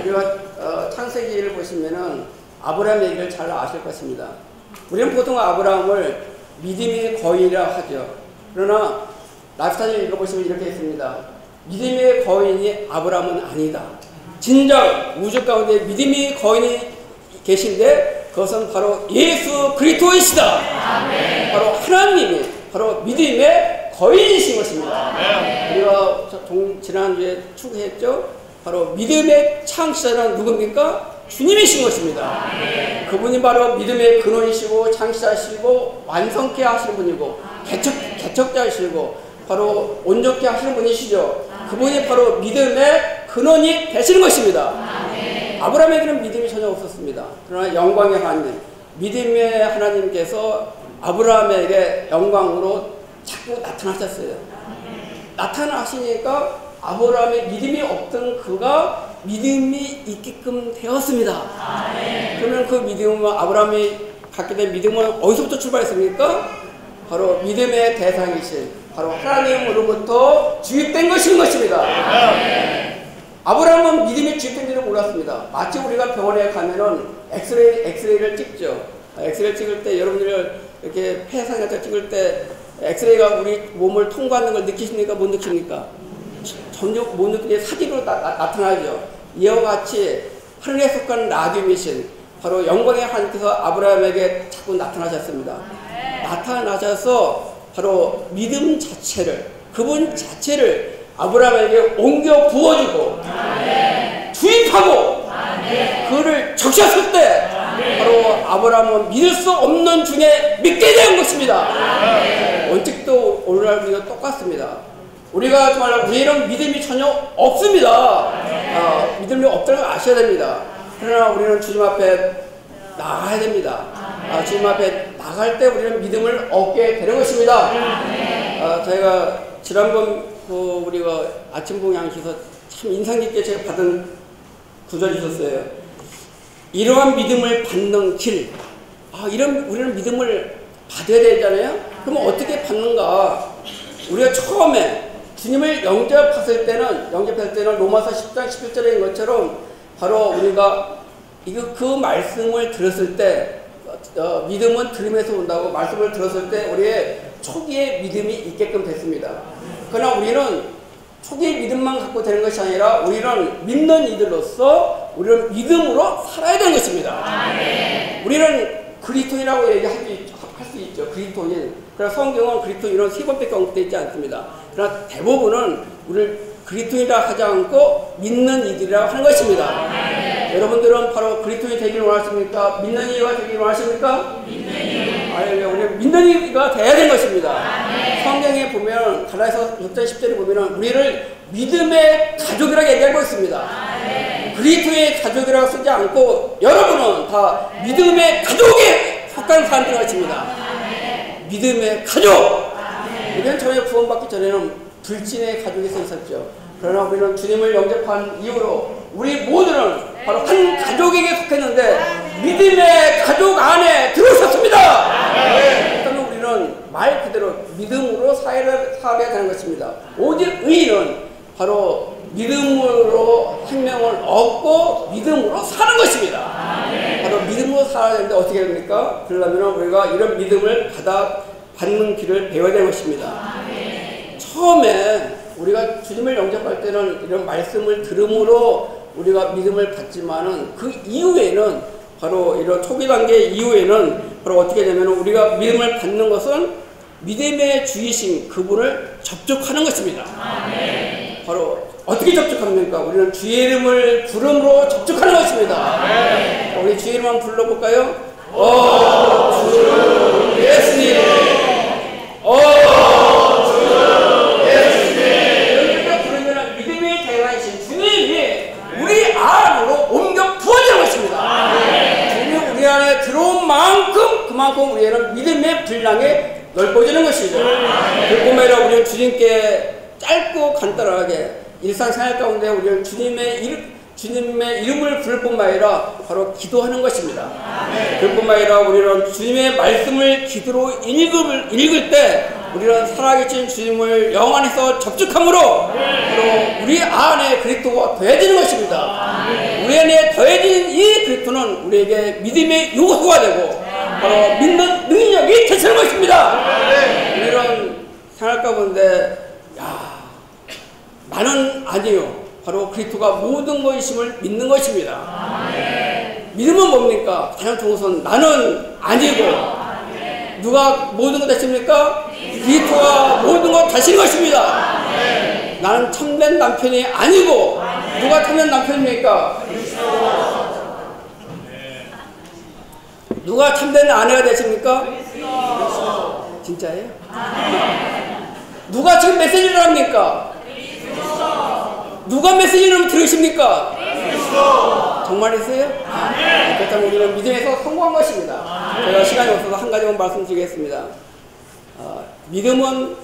우리가 창세기를 보시면은 아브라함 얘기를 잘 아실 것입니다. 우리는 보통 아브라함을 믿음의 거인이라 하죠. 그러나 라이프스타일 읽어보시면 이렇게 있습니다. 믿음의 거인이 아브라함은 아니다. 진정 우주 가운데 믿음의 거인이 계신데 그것은 바로 예수 그리스도이시다. 바로 하나님이 바로 믿음의 거인이신 것입니다. 우리가 지난주에 추구했죠. 바로 믿음의 창시자는 누굽니까? 주님이신 것입니다. 그분이 바로 믿음의 근원이시고 창시자시고 완성케 하시는 분이고 개척자이시고 바로 온전케 하시는 분이시죠. 그분이 바로 믿음의 근원이 되시는 것입니다. 아브라함에게는 믿음이 전혀 없었습니다. 그러나 영광의 하나님, 믿음의 하나님께서 아브라함에게 영광으로 자꾸 나타나셨어요. 나타나시니까 아브라함의 믿음이 없던 그가 믿음이 있게끔 되었습니다. 그러면 그 믿음은, 아브라함이 갖게 된 믿음은 어디서부터 출발했습니까? 바로 믿음의 대상이신 바로 하나님으로부터 주입된 것입니다. 아브라함은 믿음이 주입된지를 몰랐습니다. 마치 우리가 병원에 가면은 엑스레이를 찍죠. 엑스레이 찍을 때 여러분들 이렇게 폐상 같은 거 찍을 때 엑스레이가 우리 몸을 통과하는 걸 느끼십니까? 못 느낍니까? 전혀 못 느끼게 사진으로 나타나죠. 이와 같이 하늘에 속한 라디오미신, 바로 영광의 하나님께서 아브라함에게 자꾸 나타나셨습니다. 나타나셔서 바로 믿음 자체를, 그분 자체를 아브라함에게 옮겨 부어주고 주입하고 그를 적셨을 때 바로 아브라함은 믿을 수 없는 중에 믿게 된 것입니다. 원칙도 오늘날 우리가 똑같습니다. 우리가 정말 우리는 믿음이 전혀 없습니다. 믿음이 없다는 걸 아셔야 됩니다. 그러나 우리는 주님 앞에 나가야 됩니다. 주님 앞에 나갈 때 우리는 믿음을 얻게 되는 것입니다. 저희가 지난번 우리가 아침봉 양식에서 참 인상 깊게 제가 받은 구절이 있었어요. 이러한 믿음을 받는 길. 우리는 믿음을 받아야 되잖아요. 그러면 어떻게 받는가? 우리가 처음에 주님을 영접했을 때는 로마서 10장 11절인 것처럼 바로 우리가 그 말씀을 들었을 때 믿음은 들음에서 온다고 말씀을 들었을 때 우리의 초기의 믿음이 있게끔 됐습니다. 그러나 우리는 초기의 믿음만 갖고 되는 것이 아니라 우리는 믿는 이들로서 우리는 믿음으로 살아야 되는 것입니다. 우리는 그리스도인이라고 얘기할 수 있죠. 그리스도인. 그러나 성경은 그리스도인은 3번밖에 언급되어 있지 않습니다. 그러나 대부분은 우리를 그리스도인이라 하지 않고 믿는 이들이라고 하는 것입니다. 여러분들은 바로 그리스도인이 되기를 원하십니까? 믿는 이가 되기를 원하십니까? 우리는 믿는 이가 돼야 되는 것입니다. 성경에 보면 갈라디아서 6장 10절에 보면 우리를 믿음의 가족이라고 얘기하고 있습니다. 그리스도의 가족이라고 쓰지 않고 여러분은 다 믿음의 가족에 속한 사람들인 것입니다. 믿음의 가족! 우리는 전에 구원받기 전에는 불신의 가족에 서 있었죠. 그러나 우리는 주님을 영접한 이후로 우리 모두는 바로 한 가족에게 속했는데 믿음의 가족 안에 들어섰습니다. 그러면 우리는 말 그대로 믿음으로 살아야 되는 것입니다. 오직 의인은 바로 믿음으로 생명을 얻고 믿음으로 사는 것입니다. 바로 믿음으로 살아야 되는데 어떻게 됩니까? 그러려면 우리가 이런 믿음을 받는 길을 배워야 되는 것입니다. 처음에 우리가 주님을 영접할 때는 이런 말씀을 들음으로 우리가 믿음을 받지만은 그 이후에는 바로 이런 초기 단계 이후에는 바로 어떻게 되면 우리가 믿음을 받는 것은 믿음의 주이신 그분을 접촉하는 것입니다. 바로 어떻게 접촉합니까? 우리는 주의 이름을 부름으로 접촉하는 것입니다. 우리 주의 이름 한번 불러볼까요? 주 예수님, 주 예수님. 이렇게 부르면 믿음의 대가이신 주님이 우리 안으로 옮겨 부어지는 것입니다. 주님이 우리 안에 들어온 만큼 그만큼 우리는 믿음의 분량이 넓어지는 것이죠. 그뿐만 아니라 우리는 주님께 짧고 간단하게 일상생활 가운데 우리는 주님의 이름을 부를 뿐만 아니라 바로 기도하는 것입니다. 그뿐만 아니라 우리는 주님의 말씀을 기도로 읽을 때 우리는 살아계신 주님을 영 안에서 접촉함으로 바로 우리 안에 그리스도가 더해지는 것입니다. 우리 안에 더해진 이 그리스도는 우리에게 믿음의 요소가 되고 바로 믿는 능력이 되시는 것입니다. 우리는 생활 가운데 나는 아니요. 바로 그리스도가 모든 것임을 믿는 것입니다. 믿음은 뭡니까? 가장 좋은 것은 나는 아니고 누가 모든 것 되십니까? 그리스도가 모든 것 되시는 것입니다. 나는 참된 남편이 아니고 누가 참된 남편입니까? 누가 참된 아내가 되십니까? 진짜예요? 누가 지금 메시지를 합니까? 누가 메시지를 들으십니까? 정말이세요? 그렇다면 우리는 믿음에서 성공한 것입니다. 제가 시간이 없어서 한 가지만 말씀드리겠습니다. 믿음은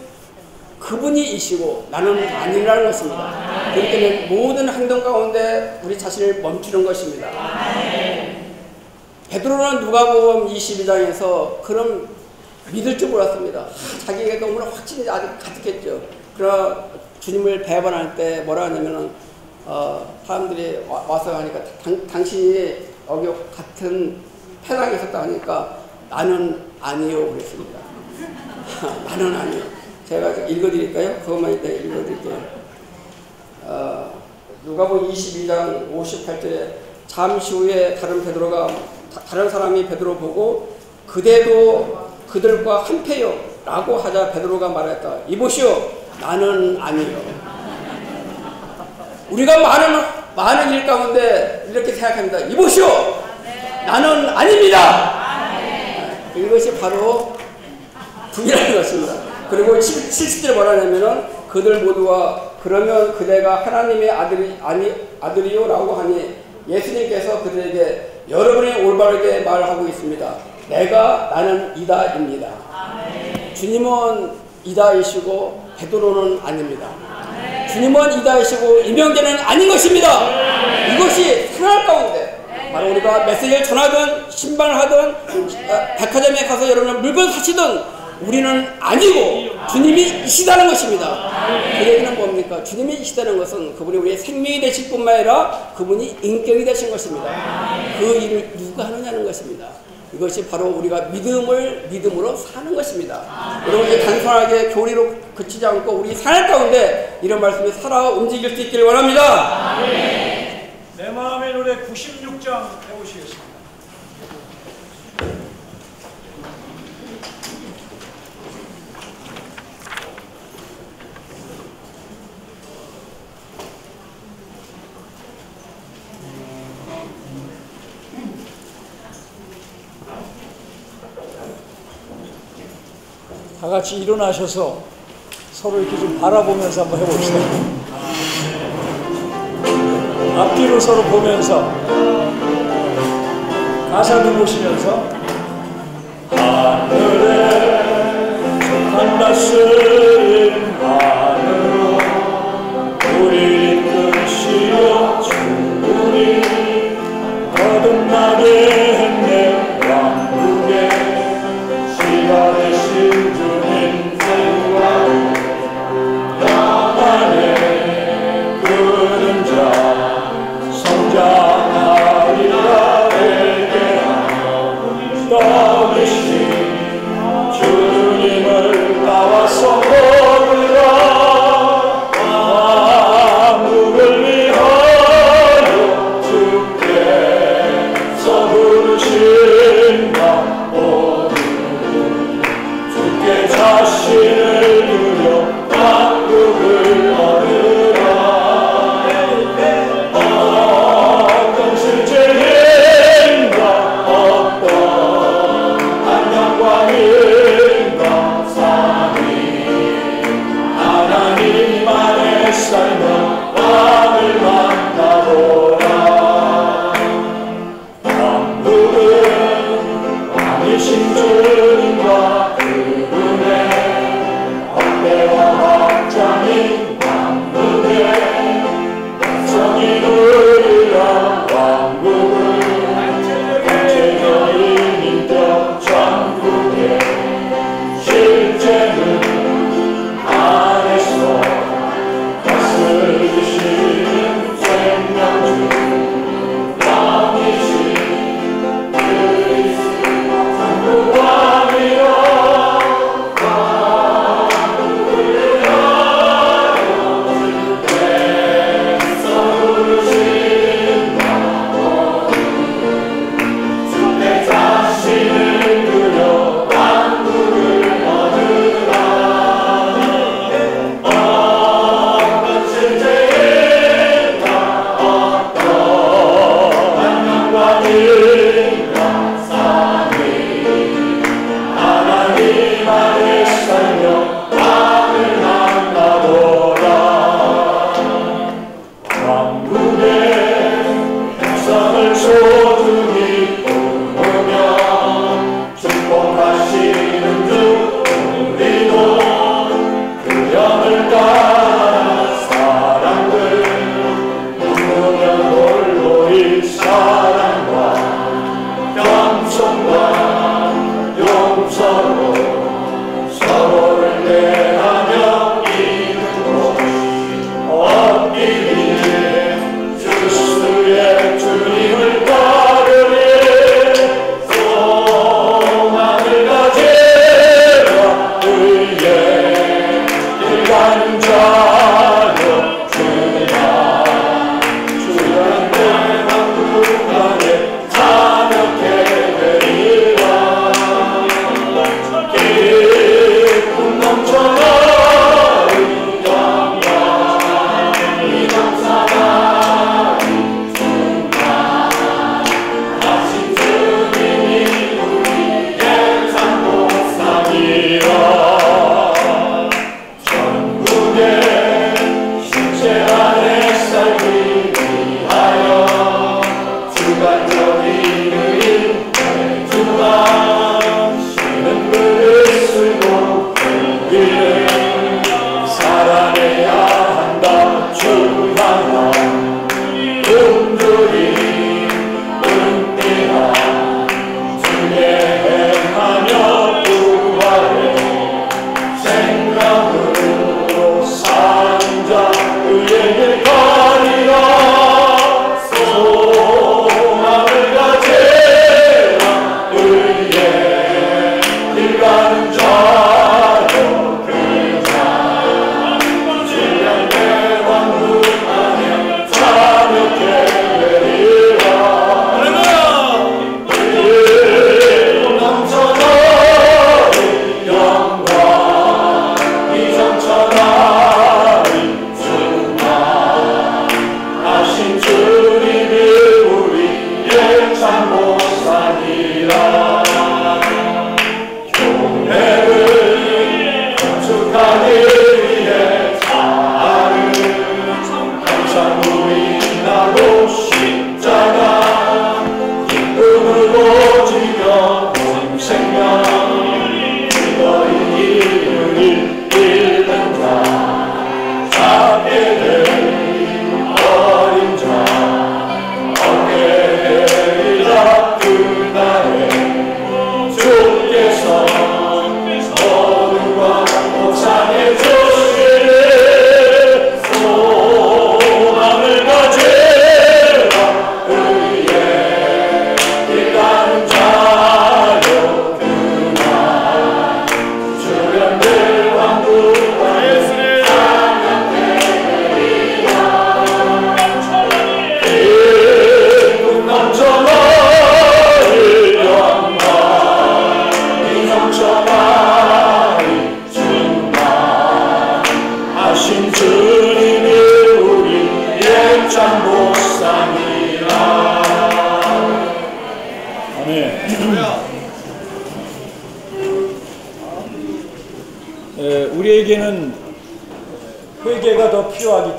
그분이 이시고 나는 아니라는 것입니다. 그렇기 때문에 모든 행동 가운데 우리 자신을 멈추는 것입니다. 베드로는 누가복음 22장에서 그럼 믿을 줄 몰랐습니다. 자기에게 너무나 확신이 아직 가득했죠. 그러나 주님을 배반할 때 뭐라 하냐면은 사람들이 와서 하니까 당신이 여기 같은 패당에 있었다 하니까 나는 아니요 그랬습니다. 나는 아니요. 제가 읽어드릴까요? 그것만 이따 읽어드릴게요. 누가복음 22장 58절에 잠시 후에 다른 사람이 베드로 보고 그대도 그들과 한패요 라고 하자 베드로가 말했다. 이보시오 나는 아니요. 우리가 많은 일 가운데 이렇게 생각합니다. 이보시오 나는 아닙니다. 이것이 바로 부인하는 것입니다. 그리고 70절에 뭐라 하냐면은 그들 모두가 그러면 그대가 하나님의 아들이요 라고 하니 예수님께서 그들에게 여러분이 올바르게 말하고 있습니다. 나는 이다입니다. 주님은 이다이시고 베드로는 아닙니다. 주님은 이다이시고 이명재는 아닌 것입니다. 이것이 생활 가운데 바로 우리가 메시지를 전하든 신방을 하든 백화점에 가서 여러분은 물건 사시든 우리는 아니고 주님이 이시다는 것입니다. 그 얘기는 뭡니까? 주님이 이시다는 것은 그분이 우리의 생명이 되실 뿐만 아니라 그분이 인격이 되신 것입니다. 그 일을 누가 하느냐는 것입니다. 이것이 바로 우리가 믿음으로 사는 것입니다. 여러분 이제 단순하게 교리로 그치지 않고 우리 삶 가운데 이런 말씀이 살아 움직일 수 있기를 원합니다. 내 마음의 노래 96장 해보시겠습니다. 다 같이 일어나셔서 서로 이렇게 좀 바라보면서 한번 해봅시다. 앞뒤로 서로 보면서 가사도 보시면서 하늘에 한 낯선 하늘로 우리 이끄시어 주님 거듭나게 했네 왕국의 시가 되신 주님 생활 나만의 그림자 성장하리라 회개하며 떠드신 주님을 따와서 보으라 왕국을 위하여 주께서 부르신다 주께 자신을 누려 왕국을 얻으라 어떤 실제인가 어떤 안영광인가 삶이 하나님만의 삶은 왕을 만나보라 왕국은 왕이신 주님과 그분의 확대와 확장인 왕국의 백성이 누리라 왕국은 전체적인 인격 천국의 실제는 안에서 다스리시는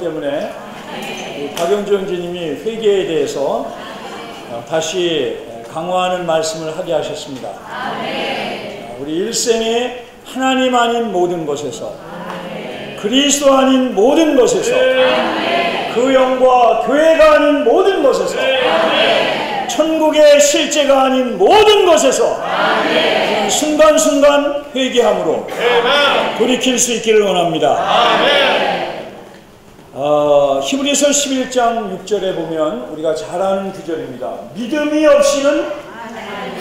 때문에 박영주 형제님이 회개에 대해서 다시 강화하는 말씀을 하게 하셨습니다. 우리 일생에 하나님 아닌 모든 것에서, 그리스도 아닌 모든 것에서, 그 영과 교회가 아닌 모든 것에서, 천국의 실제가 아닌 모든 것에서 순간순간 회개함으로 돌이킬 수 있기를 원합니다. 히브리서 11장 6절에 보면 우리가 잘 아는 구절입니다. 믿음이 없이는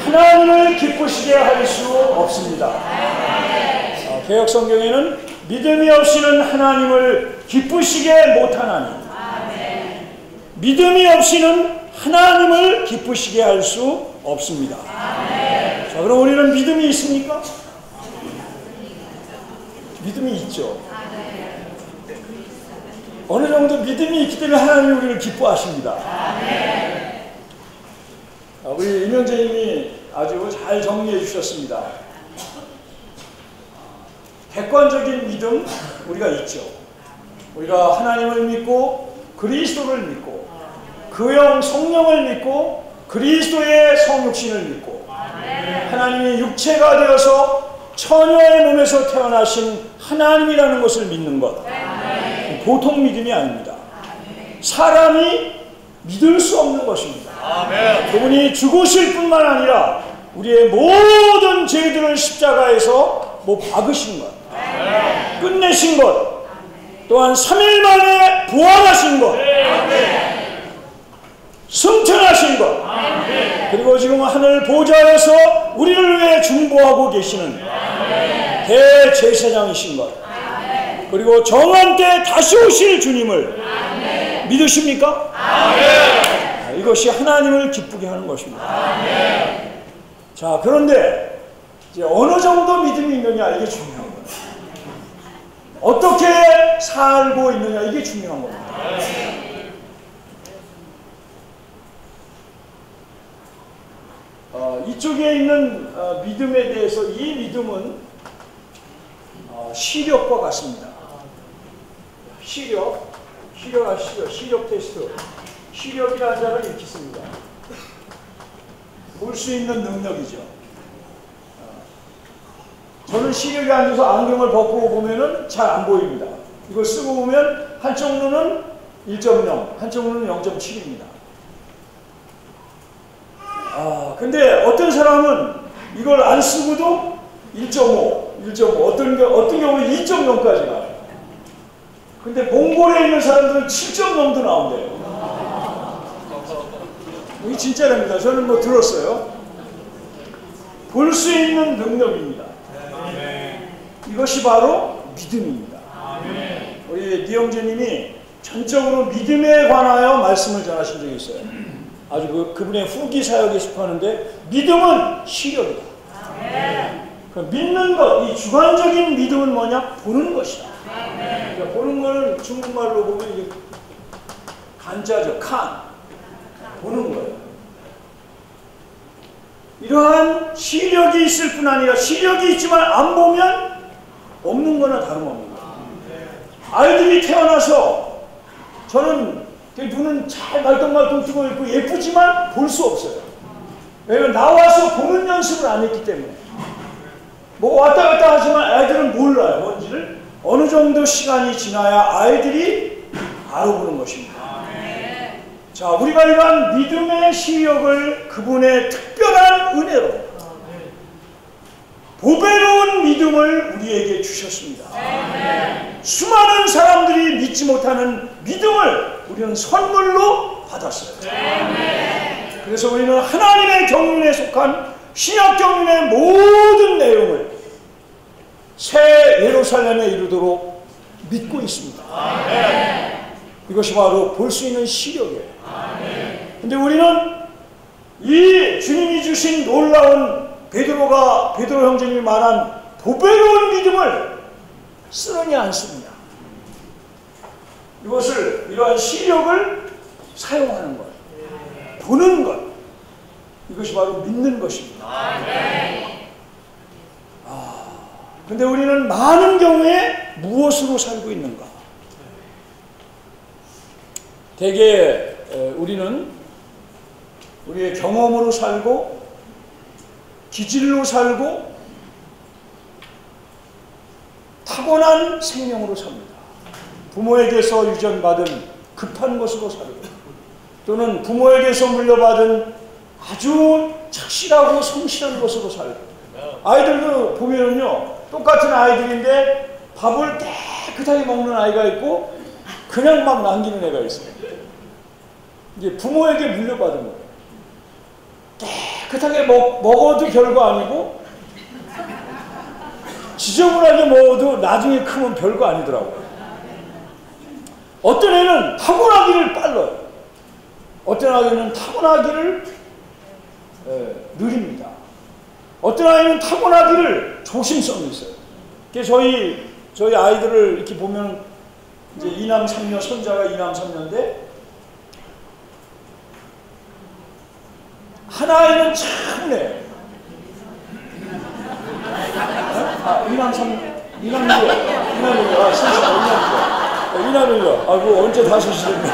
하나님을 기쁘시게 할 수 없습니다. 개역 성경에는 믿음이 없이는 하나님을 기쁘시게 못하나니, 믿음이 없이는 하나님을 기쁘시게 할 수 없습니다. 자, 그럼 우리는 믿음이 있습니까? 믿음이 있죠. 어느 정도 믿음이 있기 때문에 하나님이 우리를 기뻐하십니다. 우리 임현재님이 아주 잘 정리해 주셨습니다. 객관적인 믿음 우리가 있죠. 우리가 하나님을 믿고 그리스도를 믿고 그 영 성령을 믿고 그리스도의 성육신을 믿고 하나님이 육체가 되어서 처녀의 몸에서 태어나신 하나님이라는 것을 믿는 것, 보통 믿음이 아닙니다. 사람이 믿을 수 없는 것입니다. 그분이 죽으실 뿐만 아니라 우리의 모든 죄들을 십자가에서 박으신 것, 끝내신 것, 또한 3일 만에 부활하신 것, 승천하신 것, 그리고 지금 하늘 보좌에서 우리를 위해 중보하고 계시는 대제사장이신 것, 그리고 정한 때 다시 오실 주님을 믿으십니까? 이것이 하나님을 기쁘게 하는 것입니다. 자, 그런데 이제 어느 정도 믿음이 있느냐, 이게 중요한 거예요. 어떻게 살고 있느냐, 이게 중요한 겁니다. 이쪽에 있는 믿음에 대해서, 이 믿음은 시력과 같습니다. 시력 아시죠? 시력 테스트. 시력이라는 자를 이렇게 씁니다. 볼 수 있는 능력이죠. 저는 시력이 안 좋아서 안경을 벗고 보면은 잘 안 보입니다. 이걸 쓰고 보면 한쪽 눈은 1.0, 한쪽 눈은 0.7입니다. 근데 어떤 사람은 이걸 안 쓰고도 1.5, 어떤 경우는 2.0까지 가요. 근데 몽골에 있는 사람들은 7.0도 나온대요. 이게 진짜랍니다. 저는 들었어요. 볼 수 있는 능력입니다. 이것이 바로 믿음입니다. 우리 니영재님이 전적으로 믿음에 관하여 말씀을 전하신 적이 있어요. 아주 그분의 후기 사역에 속하는데, 믿음은 시력이다. 믿는 것, 이 주관적인 믿음은 뭐냐? 보는 것이다. 그러니까 보는 거는 중국말로 보면 이게 간자죠. 보는 거예요. 이러한 시력이 있을 뿐 아니라 시력이 있지만 안 보면 없는 거나 다름없는 거예요. 아이들이 태어나서 저는 눈은 잘 말똥말똥 뜨고 있고 예쁘지만 볼 수 없어요. 왜냐면 나와서 보는 연습을 안 했기 때문에. 왔다 갔다 하지만 아이들은 몰라요. 뭔지를. 어느 정도 시간이 지나야 아이들이 알아보는 것입니다. 자, 우리가 이러한 믿음의 시력을 그분의 특별한 은혜로, 보배로운 믿음을 우리에게 주셨습니다. 수많은 사람들이 믿지 못하는 믿음을 우리는 선물로 받았어요. 그래서 우리는 하나님의 경륜에 속한 신약 경륜의 모든 내용을 새 예루살렘에 이르도록 믿고 있습니다. 이것이 바로 볼 수 있는 시력이에요. 근데 우리는 이 주님이 주신 놀라운 베드로 형제님이 말한 보배로운 믿음을 쓰느냐 안 쓰느냐, 이러한 시력을 사용하는 것, 보는 것, 이것이 바로 믿는 것입니다. 근데 우리는 많은 경우에 무엇으로 살고 있는가? 대개 우리는 우리의 경험으로 살고 기질로 살고 타고난 생명으로 삽니다. 부모에게서 유전받은 급한 것으로 살고 또는 부모에게서 물려받은 아주 착실하고 성실한 것으로 살고 아이들도 보면은요 똑같은 아이들인데 밥을 깨끗하게 먹는 아이가 있고 그냥 막 남기는 애가 있어요. 이제 부모에게 물려받은 거예요. 깨끗하게 먹어도 별거 아니고 지저분하게 먹어도 나중에 크면 별거 아니더라고요. 어떤 애는 타고나기를 빨라요. 어떤 아이는 타고나기를 느립니다. 어떤 아이는 타고나기를 조심성이 있어요. 그래서 저희 아이들을 이렇게 보면 이제 2남 3녀, 손자가 2남 3녀인데 한 아이는 차분해요. 2남 3녀, 2남 1녀, 손자가 2남 1녀. 아이고 언제 다 쓰시겠네.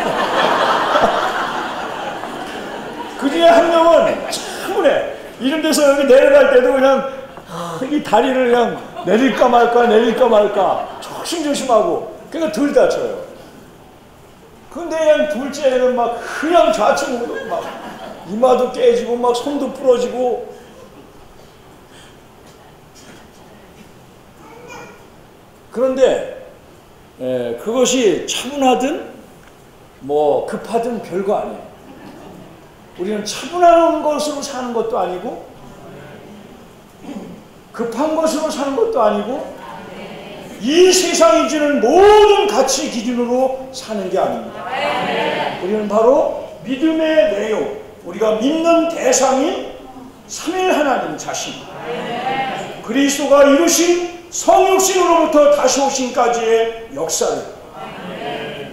그 중에 한 명은 차분해. 이런 데서 여기 내려갈 때도 그냥 이 다리를 그냥 내릴까 말까 조심조심하고 그러니까 덜 다쳐요. 근데 그냥 둘째는 막 그냥 좌측으로 막 이마도 깨지고 막 손도 부러지고 그런데 그것이 차분하든 뭐 급하든 별거 아니에요. 우리는 차분한 것으로 사는 것도 아니고 급한 것으로 사는 것도 아니고 이 세상이 주는 모든 가치 기준으로 사는 게 아닙니다. 우리는 바로 믿음의 내용, 우리가 믿는 대상인 삼위 하나님 자신, 그리스도가 이루신 성육신으로부터 다시 오신까지의 역사를,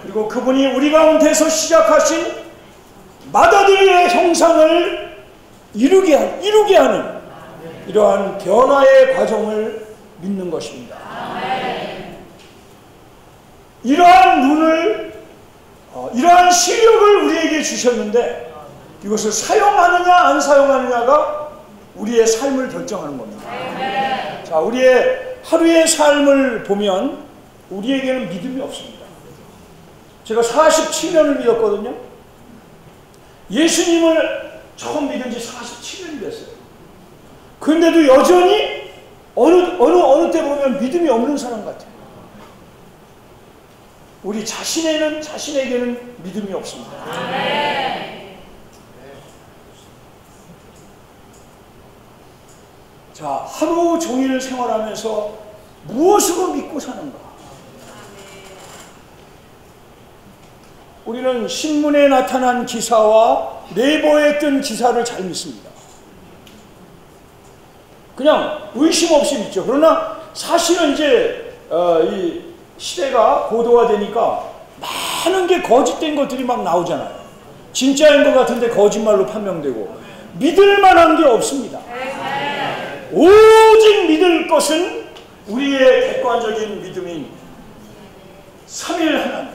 그리고 그분이 우리 가운데서 시작하신 맏아들의 형상을 이루게 하는 이러한 변화의 과정을 믿는 것입니다. 이러한 눈을, 이러한 시력을 우리에게 주셨는데 이것을 사용하느냐 안 사용하느냐가 우리의 삶을 결정하는 겁니다. 자, 우리의 하루의 삶을 보면 우리에게는 믿음이 없습니다. 제가 47년을 믿었거든요. 예수님을 처음 믿은 지 47년이 됐어요. 근데도 여전히 어느 때 보면 믿음이 없는 사람 같아요. 우리 자신에게는 믿음이 없습니다. 자, 하루 종일 생활하면서 무엇으로 믿고 사는가? 우리는 신문에 나타난 기사와 네이버에 뜬 기사를 잘 믿습니다. 그냥 의심 없이 믿죠. 그러나 사실은 이제 이 시대가 고도화되니까 많은 게 거짓된 것들이 막 나오잖아요. 진짜인 것 같은데 거짓말로 판명되고 믿을 만한 게 없습니다. 오직 믿을 것은 우리의 객관적인 믿음인 삼위일 하나님,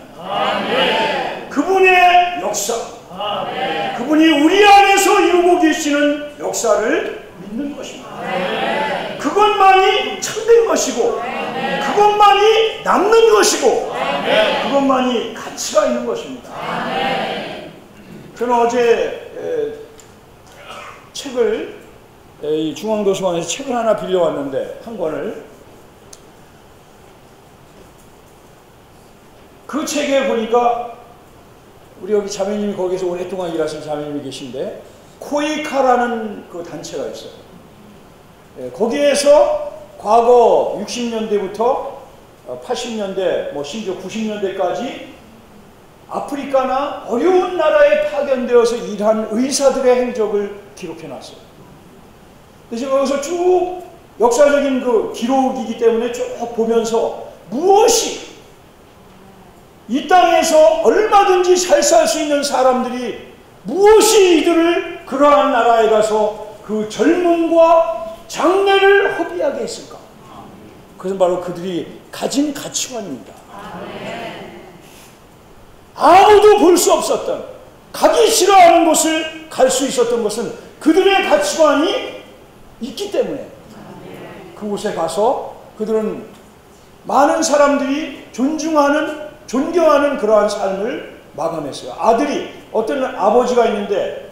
그분의 역사, 그분이 우리 안에서 이루고 계시는 역사를 믿는 것입니다. 그것만이 참된 것이고 그것만이 남는 것이고 그것만이 가치가 있는 것입니다. 저는 어제 책을 이 중앙도서관에서 책을 하나 빌려왔는데 한 권을, 그 책에 보니까 우리 여기 자매님이 거기서 오랫동안 일하신 자매님이 계신데 코이카라는 그 단체가 있어요. 거기에서 과거 60년대부터 80년대 뭐 심지어 90년대까지 아프리카나 어려운 나라에 파견되어서 일한 의사들의 행적을 기록해 놨어요. 그래서 여기서 쭉 역사적인 그 기록이기 때문에 쭉 보면서 무엇이 이 땅에서 얼마든지 잘 살 수 있는 사람들이 무엇이 이들을 그러한 나라에 가서 그 젊음과 장래를 허비하게 했을까? 그것은 바로 그들이 가진 가치관입니다. 아무도 아무도 볼 수 없었던, 가기 싫어하는 곳을 갈 수 있었던 것은 그들의 가치관이 있기 때문에 그곳에 가서 그들은 많은 사람들이 존경하는 그러한 삶을 마감했어요. 아들이, 어떤 아버지가 있는데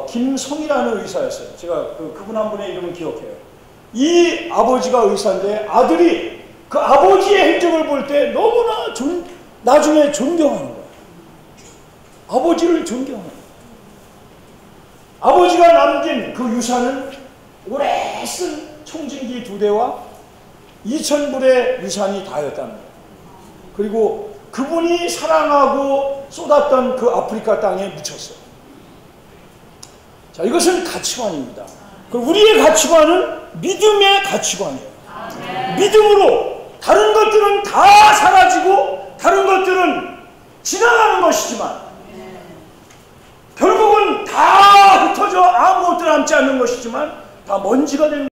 김성이라는 의사였어요. 제가 그분 한 분의 이름을 기억해요. 이 아버지가 의사인데 아들이 그 아버지의 행적을 볼 때 너무나 나중에 존경하는 거예요. 아버지를 존경하는 거예요. 아버지가 남긴 그 유산은 오래 쓴 청진기 2대와 2,000불의 유산이 다였다는 거예요. 그리고 그분이 사랑하고 쏟았던 그 아프리카 땅에 묻혔어요. 자, 이것은 가치관입니다. 그리고 우리의 가치관은 믿음의 가치관이에요. 믿음으로 다른 것들은 다 사라지고 다른 것들은 지나가는 것이지만 결국은 다 흩어져 아무것도 남지 않는 것이지만 다 먼지가 되는